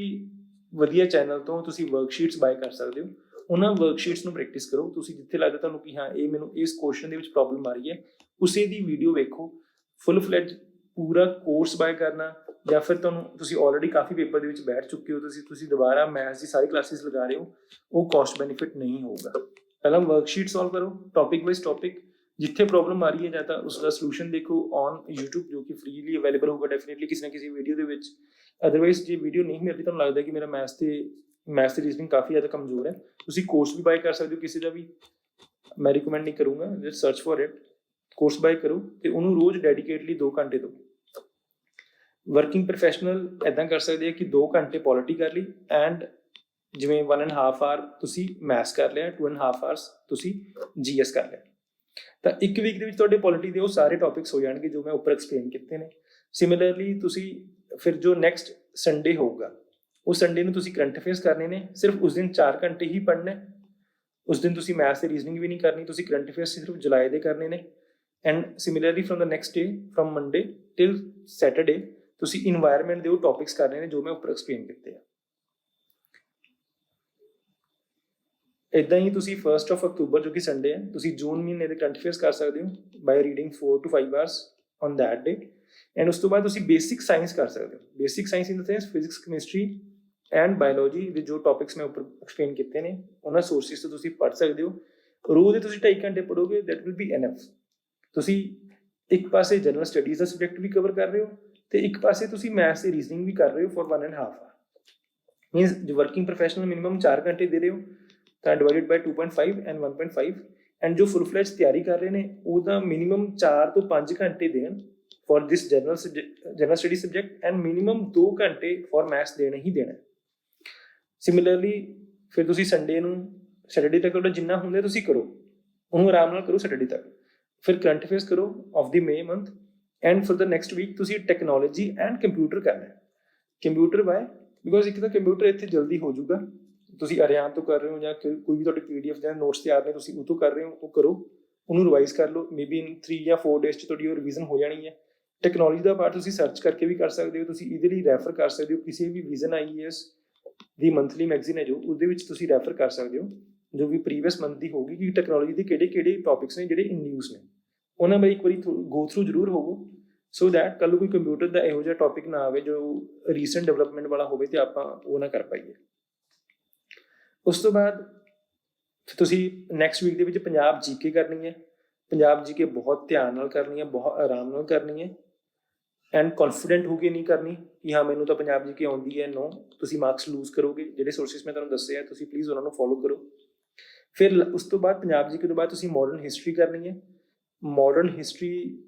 ਵਧੀਆ ਚੈਨਲ ਤੋਂ ਤੁਸੀਂ ਵਰਕਸ਼ੀਟਸ ਬਾਏ ਕਰ ਸਕਦੇ ਹੋ। ਉਹਨਾਂ ਵਰਕਸ਼ੀਟਸ ਨੂੰ ਪ੍ਰੈਕਟਿਸ ਕਰੋ। ਤੁਸੀਂ ਜਿੱਥੇ ਲੱਗਦਾ ਤੁਹਾਨੂੰ ਕਿ ਹਾਂ ਇਹ ਮੈਨੂੰ ਇਸ ਕੁਐਸਚਨ ਦੇ ਵਿੱਚ ਪ੍ਰੋਬਲਮ ਆ ਰਹੀ ਹੈ, ਉਸੇ ਦੀ ਵੀਡੀਓ ਵੇਖੋ। ਫੁੱਲ ਫਲੈਜ ਪੂਰਾ ਕੋਰਸ ਬਾਏ ਕਰਨਾ, ਜਾਂ ਫਿਰ ਤੁਸੀਂ ਆਲਰੇਡੀ ਕਾਫੀ ਪੇਪਰ ਦੇ ਵਿੱਚ ਬੈਠ ਚੁੱਕੇ ਹੋ, ਤੁਸੀਂ ਦੁਬਾਰਾ ਮੈਥਸ ਦੀ ਸਾਰੀ ਕਲਾਸਿਸ ਲਗਾ ਰਹੇ ਹੋ, ਉਹ ਕਾਸਟ ਬੈਨੀਫਿਟ ਨਹੀਂ ਹੋਊਗਾ। ਪਹਿਲਾਂ ਵਰਕਸ਼ੀਟ ਸੋਲਵ ਕਰੋ, ਟੌਪਿਕ ਵਾਈਜ਼ ਟੌਪਿਕ, ਜਿੱਥੇ ਪ੍ਰੋਬਲਮ ਆ ਰਹੀ ਹੈ ਜਾਂ ਤਾਂ ਉਸ ਦਾ ਸੋਲੂਸ਼ਨ ਦੇਖੋ ਔਨ YouTube ਜੋ ਕਿ ਫ੍ਰੀਲੀ ਅਵੇਲੇਬਲ ਹੋਊਗਾ ਡੈਫੀਨੇਟਲੀ ਕਿਸੇ ਨਾ ਕਿਸੇ ਵੀਡੀਓ ਦੇ ਵਿੱਚ। ਅਦਰਵਾਈਜ਼ ਜੇ ਵੀਡੀਓ ਨਹੀਂ ਮਿਲਦੀ, ਤੁਹਾਨੂੰ ਲੱਗਦਾ ਕਿ ਮੇਰਾ ਮੈਥਸ ਤੇ ਰੀਜ਼ਨਿੰਗ ਕਾਫੀ ਜ਼ਿਆਦਾ ਕਮਜ਼ੋਰ ਹੈ, ਤੁਸੀਂ ਕੋਰਸ ਵੀ ਬਾਏ ਕਰ ਸਕਦੇ ਹੋ ਕਿਸੇ ਦਾ ਵੀ। ਮੈਂ ਰਿਕਮੈਂਡ ਨਹੀਂ ਕਰੂੰਗਾ, just search for it, course buy ਕਰੋ ਤੇ ਉਹਨੂੰ ਰੋਜ਼ ਡੈਡੀਕੇਟਲੀ 2 ਘੰਟੇ ਦਿਓ। ਵਰਕਿੰਗ ਪ੍ਰੋਫੈਸ਼ਨਲ ਇੱਦਾਂ ਕਰ ਸਕਦੇ ਆ ਕਿ 2 ਘੰਟੇ ਪੋਲਿਟੀ ਕਰ ਲਈ, ਐਂਡ ਜਿਵੇਂ 1.5 hour ਤੁਸੀਂ ਮੈਥਸ ਕਰ ਲਿਆ, 2.5 hours ਤੁਸੀਂ GS ਕਰ ਲਿਆ, ਤਾਂ 1 ਵੀਕ ਦੇ ਵਿੱਚ ਤੁਹਾਡੇ ਪੋਲਿਟੀ ਦੇ ਉਹ ਸਾਰੇ ਟੌਪਿਕਸ ਹੋ ਜਾਣਗੇ ਜੋ ਮੈਂ ਉੱਪਰ ਐਕਸਪਲੇਨ ਕੀਤੇ ਨੇ। ਸਿਮਿਲਰਲੀ ਤੁਸੀਂ ਫਿਰ ਜੋ ਨੈਕਸਟ ਸੰਡੇ ਹੋਊਗਾ ਉਸ ਸੰਡੇ ਨੂੰ ਤੁਸੀਂ ਕਰੰਟ ਅਫੇਅਰਸ ਕਰਨੇ ਨੇ, ਸਿਰਫ ਉਸ ਦਿਨ 4 ਘੰਟੇ ਹੀ ਪੜ੍ਹਨਾ। ਉਸ ਦਿਨ ਤੁਸੀਂ ਮੈਥਸ ਤੇ ਰੀਜ਼ਨਿੰਗ ਵੀ ਨਹੀਂ ਕਰਨੀ, ਤੁਸੀਂ ਕਰੰਟ ਅਫੇਅਰਸ ਸਿਰਫ ਜੁਲਾਈ ਦੇ ਕਰਨੇ ਨੇ। And similarly from the next day, from Monday till Saturday, ਤੁਸੀਂ ਇਨਵਾਇਰਨਮੈਂਟ ਦੇ ਉਹ ਟੌਪਿਕਸ ਕਰਨੇ ਨੇ ਜੋ ਮੈਂ ਉੱਪਰ ਐਕਸਪਲੇਨ ਕੀਤੇ ਆ। ਇੱਦਾਂ ਹੀ ਤੁਸੀਂ 1st of October ਜੋ ਕਿ ਸੰਡੇ ਹੈ, ਤੁਸੀਂ ਜੂਨ ਮਹੀਨੇ ਦੇ ਕਰੰਟ ਅਫੇਅਰਸ ਕਰ ਸਕਦੇ ਹੋ by reading 4 to 5 hours on that day. And ਉਸ ਤੋਂ ਬਾਅਦ ਤੁਸੀਂ ਬੇਸਿਕ ਸਾਇੰਸ ਕਰ ਸਕਦੇ ਹੋ। Basic science in the sense physics, chemistry and biology ਦੇ ਜੋ ਟੌਪਿਕਸ ਮੈਂ ਉੱਪਰ ਐਕਸਪਲੇਨ ਕੀਤੇ ਨੇ ਉਹਨਾਂ ਸੋਰਸਿਸ ਤੋਂ ਤੁਸੀਂ ਪੜ੍ਹ ਸਕਦੇ ਹੋ। ਰੋਜ਼ ਦੇ ਤੁਸੀਂ 2.5 ਘੰਟੇ ਪੜ੍ਹੋਗੇ, ਦੈਟ ਵਿਲ ਬੀ ਐਨਫ। ਤੁਸੀਂ ਇੱਕ ਪਾਸੇ ਜਨਰਲ ਸਟੱਡੀਜ਼ ਦਾ ਸਬਜੈਕਟ ਵੀ ਕਵਰ ਕਰ ਰਹੇ ਹੋ ਤੇ ਇੱਕ ਪਾਸੇ ਤੁਸੀਂ ਮੈਥਸ ਤੇ ਰੀਜ਼ਨਿੰਗ ਵੀ ਕਰ ਰਹੇ ਹੋ ਫॉर 1.5 hour। ਮੀਨਸ ਜੋ ਵਰਕਿੰਗ ਪ੍ਰੋਫੈਸ਼ਨਲ ਮਿਨੀਮਮ 4 ਘੰਟੇ ਦੇ ਰਹੇ ਹੋ, ਤਾਂ ਡਿਵਾਈਡਡ ਬਾਈ 2.5 ਐਂਡ 1.5 ਐਂਡ ਜੋ ਫੁੱਲ ਫਲੈਜ ਤਿਆਰੀ ਕਰ ਰਹੇ ਨੇ ਉਹਦਾ ਮਿਨੀਮਮ 4 ਤੋਂ 5 ਘੰਟੇ ਦੇਣ for this general study subject and minimum 2 ਘੰਟੇ ਫॉर ਮੈਥਸ ਦੇਣੇ ਹੀ ਦੇਣਾ। ਸਿਮਿਲਰਲੀ ਫਿਰ ਤੁਸੀਂ ਸੰਡੇ ਨੂੰ ਸੈਟਰਡੇ ਤੱਕ ਤੁਹਾਡਾ ਜਿੰਨਾ ਹੁੰਦਾ ਤੁਸੀਂ ਕਰੋ, ਉਹਨੂੰ ਆਰਾਮ ਨਾਲ ਕਰੋ ਸੈਟਰਡੇ ਤੱਕ। ਫਿਰ ਕਰੰਟ ਅਫੇਅਰਸ ਕਰੋ of the May month and for the next week ਤੁਸੀਂ ਟੈਕਨੋਲੋਜੀ ਐਂਡ ਕੰਪਿਊਟਰ ਕਰਨਾ। ਕੰਪਿਊਟਰ ਬਾਏ ਬਿਕੋਜ਼ ਇੱਕ ਤਾਂ ਕੰਪਿਊਟਰ ਇੱਥੇ ਜਲਦੀ ਹੋ ਜਾਊਗਾ, ਤੁਸੀਂ ਅਰਿਆਨ ਤੋਂ ਕਰ ਰਹੇ ਹੋ ਜਾਂ ਕੋਈ ਵੀ ਤੁਹਾਡੇ PDF ਜਾਂ ਨੋਟਸ ਤਿਆਰ ਨੇ ਤੁਸੀਂ ਉਹ ਤੋਂ ਕਰ ਰਹੇ ਹੋ, ਉਹ ਕਰੋ, ਉਹਨੂੰ ਰਿਵਾਈਜ਼ ਕਰ ਲਓ। ਮੇਬੀ ਇਨ 3 ਜਾਂ 4 ਡੇਜ਼ 'ਚ ਤੁਹਾਡੀ ਉਹ ਰਿਵੀਜ਼ਨ ਹੋ ਜਾਣੀ ਹੈ। ਟੈਕਨੋਲੋਜੀ ਦਾ ਪਾਰਟ ਤੁਸੀਂ ਸਰਚ ਕਰਕੇ ਵੀ ਕਰ ਸਕਦੇ ਹੋ, ਤੁਸੀਂ ਈਜ਼ੀਲੀ ਰੈਫਰ ਕਰ ਸਕਦੇ ਹੋ ਕਿਸੇ ਵੀ ਵਿਜ਼ਨ IAS ਦੀ ਮੰਥਲੀ ਮੈਗਜ਼ੀਨ ਹੈ ਜੋ, ਉਹਦੇ ਵਿੱਚ ਤੁਸੀਂ ਰੈਫਰ ਕਰ ਸਕਦੇ ਹੋ ਜੋ ਵੀ ਪ੍ਰੀਵੀਅਸ ਮੰਥ ਦੀ ਹੋਊਗੀ ਕਿ ਟੈਕਨੋਲੋਜੀ ਦੇ ਕਿਹੜੇ ਟੌਪਿਕਸ ਨੇ ਜਿਹੜੇ ਇਨ ਨਿਊਜ਼ ਨੇ, ਉਹਨਾਂ ਬਾਰੇ ਇੱਕ ਵਾਰੀ ਗੋ ਥਰੂ ਜ਼ਰੂਰ ਹੋਵੋ ਸੋ ਦੈਟ ਕੱਲ੍ਹ ਕੋਈ ਕੰਪਿਊਟਰ ਦਾ ਇਹੋ ਜਿਹਾ ਟੌਪਿਕ ਨਾ ਆਵੇ ਜੋ ਰੀਸੈਂਟ ਡਿਵੈਲਪਮੈਂਟ ਵਾਲਾ ਹੋਵੇ ਤੇ ਆਪਾਂ ਉਹ ਨਾ ਕਰ ਪਾਈਏ। ਉਸ ਤੋਂ ਬਾਅਦ ਤੁਸੀਂ ਨੈਕਸਟ ਵੀਕ ਦੇ ਵਿੱਚ ਪੰਜਾਬ GK ਕਰਨੀ ਹੈ। ਪੰਜਾਬ GK ਬਹੁਤ ਧਿਆਨ ਨਾਲ ਕਰਨੀ ਹੈ, ਬਹੁਤ ਆਰਾਮ ਨਾਲ ਕਰਨੀ ਹੈ ਐਂਡ ਕੌਨਫੀਡੈਂਟ ਹੋ ਕੇ ਨਹੀਂ ਕਰਨੀ ਕਿ ਹਾਂ ਮੈਨੂੰ ਤਾਂ ਪੰਜਾਬ GK ਆਉਂਦੀ ਹੈ। ਨੋ, ਤੁਸੀਂ ਮਾਰਕਸ ਲੂਜ਼ ਕਰੋਗੇ। ਜਿਹੜੇ ਸੋਰਸਿਸ ਮੈਂ ਤੁਹਾਨੂੰ ਦੱਸੇ ਆ ਤੁਸੀਂ ਪਲੀਜ਼ ਉਹਨਾਂ ਨੂੰ ਫੋਲੋ ਕਰੋ। ਫਿਰ ਉਸ ਤੋਂ ਬਾਅਦ ਪੰਜਾਬ GK ਤੋਂ ਬਾਅਦ ਤੁਸੀਂ ਮਾਡਰਨ ਹਿਸਟਰੀ ਕਰਨੀ ਹੈ। ਮਾਡਰਨ ਹਿਸਟਰੀ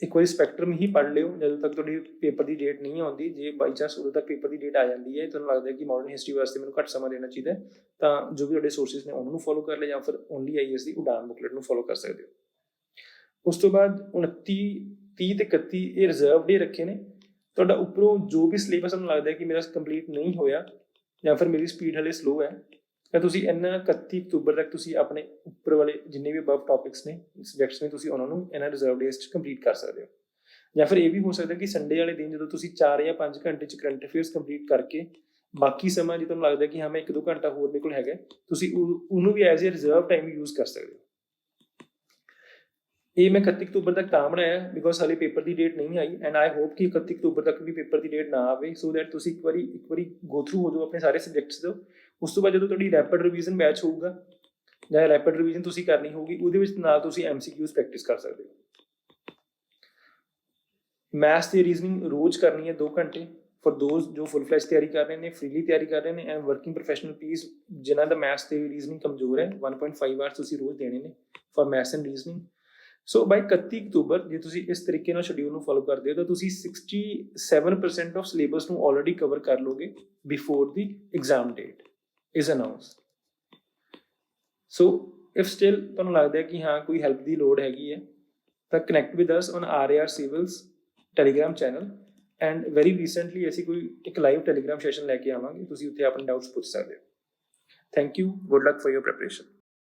ਇੱਕ ਵਾਰੀ ਸਪੈਕਟਰਮ ਹੀ ਪੜ੍ਹ ਲਿਓ ਜਦੋਂ ਤੱਕ ਤੁਹਾਡੀ ਪੇਪਰ ਦੀ ਡੇਟ ਨਹੀਂ ਆਉਂਦੀ। ਜੇ ਬਾਈ ਚਾਂਸ ਉਦੋਂ ਤੱਕ ਪੇਪਰ ਦੀ ਡੇਟ ਆ ਜਾਂਦੀ ਹੈ ਤੁਹਾਨੂੰ ਲੱਗਦਾ ਕਿ ਮਾਡਰਨ ਹਿਸਟਰੀ ਵਾਸਤੇ ਮੈਨੂੰ ਘੱਟ ਸਮਾਂ ਦੇਣਾ ਚਾਹੀਦਾ ਤਾਂ ਜੋ ਵੀ ਤੁਹਾਡੇ ਸੋਰਸਿਸ ਨੇ ਉਹਨਾਂ ਨੂੰ ਫੋਲੋ ਕਰ ਲਿਆ ਜਾਂ ਫਿਰ ਓਨਲੀ IAS ਦੀ ਉਡਾਨ ਬੁਕਲੇਟ ਨੂੰ ਫੋਲੋ ਕਰ ਸਕਦੇ ਹੋ। ਉਸ ਤੋਂ ਬਾਅਦ 29, 30 ਤੇ 31 ਇਹ ਰਿਜ਼ਰਵ ਡੇ ਰੱਖੇ ਨੇ। ਤੁਹਾਡਾ ਉੱਪਰੋਂ ਜੋ ਵੀ ਸਿਲੇਬਸ ਤੁਹਾਨੂੰ ਲੱਗਦਾ ਕਿ ਮੇਰਾ ਕੰਪਲੀਟ ਨਹੀਂ ਹੋਇਆ ਜਾਂ ਫਿਰ ਮੇਰੀ ਸਪੀਡ ਹਲੇ ਸਲੋ ਹੈ ਤਾਂ ਤੁਸੀਂ ਇਹਨਾਂ 31 ਅਕਤੂਬਰ ਤੱਕ ਤੁਸੀਂ ਆਪਣੇ ਉੱਪਰ ਵਾਲੇ ਜਿੰਨੇ ਵੀ ਅਬਵ ਟੌਪਿਕਸ ਨੇ ਸਬਜੈਕਟਸ ਨੇ ਤੁਸੀਂ ਉਹਨਾਂ ਨੂੰ ਇਹਨਾਂ ਰਿਜ਼ਰਵ ਡੇਜ਼ 'ਚ ਕੰਪਲੀਟ ਕਰ ਸਕਦੇ ਹੋ। ਜਾਂ ਫਿਰ ਇਹ ਵੀ ਹੋ ਸਕਦਾ ਕਿ ਸੰਡੇ ਵਾਲੇ ਦਿਨ ਜਦੋਂ ਤੁਸੀਂ 4 ਜਾਂ 5 ਘੰਟੇ 'ਚ ਕਰੰਟ ਅਫੇਅਰਸ ਕੰਪਲੀਟ ਕਰਕੇ ਬਾਕੀ ਸਮਾਂ ਜੇ ਤੁਹਾਨੂੰ ਲੱਗਦਾ ਕਿ ਹਾਂ ਮੈਂ 1-2 ਘੰਟਾ ਹੋਰ ਮੇਰੇ ਕੋਲ ਹੈਗਾ ਤੁਸੀਂ ਉਹਨੂੰ ਵੀ as a reserve time use ਕਰ ਸਕਦੇ ਹੋ। ਇਹ ਮੈਂ 31 ਅਕਤੂਬਰ ਤੱਕ ਤਾਂ ਬਣਾਇਆ ਬਿਕੋਜ਼ ਹਾਲੇ ਪੇਪਰ ਦੀ ਡੇਟ ਨਹੀਂ ਆਈ ਐਂਡ ਆਈ ਹੋਪ ਕਿ 31 ਅਕਤੂਬਰ ਤੱਕ ਵੀ ਪੇਪਰ ਦੀ ਡੇਟ ਨਾ ਆਵੇ ਸੋ ਦੈਟ ਤੁਸੀਂ ਇੱਕ ਵਾਰੀ ਗੋ ਥਰੂ ਹੋ ਜਾਓ ਆਪਣੇ ਸਾਰੇ ਸਬਜੈਕਟਸ ਤੋਂ। ਉਸ ਤੋਂ ਬਾਅਦ ਜਦੋਂ ਤੁਹਾਡੀ ਰੈਪਿਡ ਰਿਵੀਜ਼ਨ ਬੈਚ ਹੋਊਗਾ ਜਾਂ ਰੈਪਿਡ ਰਿਵੀਜ਼ਨ ਤੁਸੀਂ ਕਰਨੀ ਹੋਊਗੀ ਉਹਦੇ ਵਿੱਚ ਨਾਲ ਤੁਸੀਂ MCQs ਪ੍ਰੈਕਟਿਸ ਕਰ ਸਕਦੇ ਹੋ। ਮੈਥਸ ਦੀ ਰੀਜ਼ਨਿੰਗ ਰੋਜ਼ ਕਰਨੀ ਹੈ 2 ਘੰਟੇ ਫॉर ਦੋਜ਼ ਜੋ ਫੁੱਲ ਫਲੈਜ ਤਿਆਰੀ ਕਰ ਰਹੇ ਨੇ, ਫ੍ਰੀਲੀ ਤਿਆਰੀ ਕਰ ਰਹੇ ਨੇ ਐਂਡ ਵਰਕਿੰਗ ਪ੍ਰੋਫੈਸ਼ਨਲ ਪੀਸ ਜਿਨ੍ਹਾਂ ਦਾ ਮੈਥਸ ਤੇ ਰੀਜ਼ਨਿੰਗ ਕਮਜ਼ੋਰ ਹੈ 1.5 ਆਵਰਸ ਤੁਸੀਂ ਰੋਜ਼ ਦੇਣੇ ਨੇ for maths and reasoning. So by 31 ਅਕਤੂਬਰ ਜੇ ਤੁਸੀਂ ਇਸ ਤਰੀਕੇ ਨਾਲ ਸ਼ਡਿਊਲ ਨੂੰ ਫੋਲੋ ਕਰਦੇ ਹੋ ਤਾਂ ਤੁਸੀਂ 67% ਆਫ ਸਿਲੇਬਸ ਨੂੰ ਆਲਰੇਡੀ ਕਵਰ ਕਰ ਲੋਗੇ before the exam date is announce. So if still ਤੁਹਾਨੂੰ ਲੱਗਦਾ ਹੈ ਕਿ ਹਾਂ ਕੋਈ ਹੈਲਪ ਦੀ ਲੋੜ ਹੈਗੀ ਹੈ ਤਾਂ connect with us on RAR Civils Telegram channel and very recently ਅਸੀਂ ਇੱਕ ਲਾਈਵ ਟੈਲੀਗ੍ਰਾਮ ਸੈਸ਼ਨ ਲੈ ਕੇ ਆਵਾਂਗੇ, ਤੁਸੀਂ ਉੱਥੇ ਆਪਣੇ ਡਾਊਟਸ ਪੁੱਛ ਸਕਦੇ ਹੋ। Thank you, good luck for your preparation.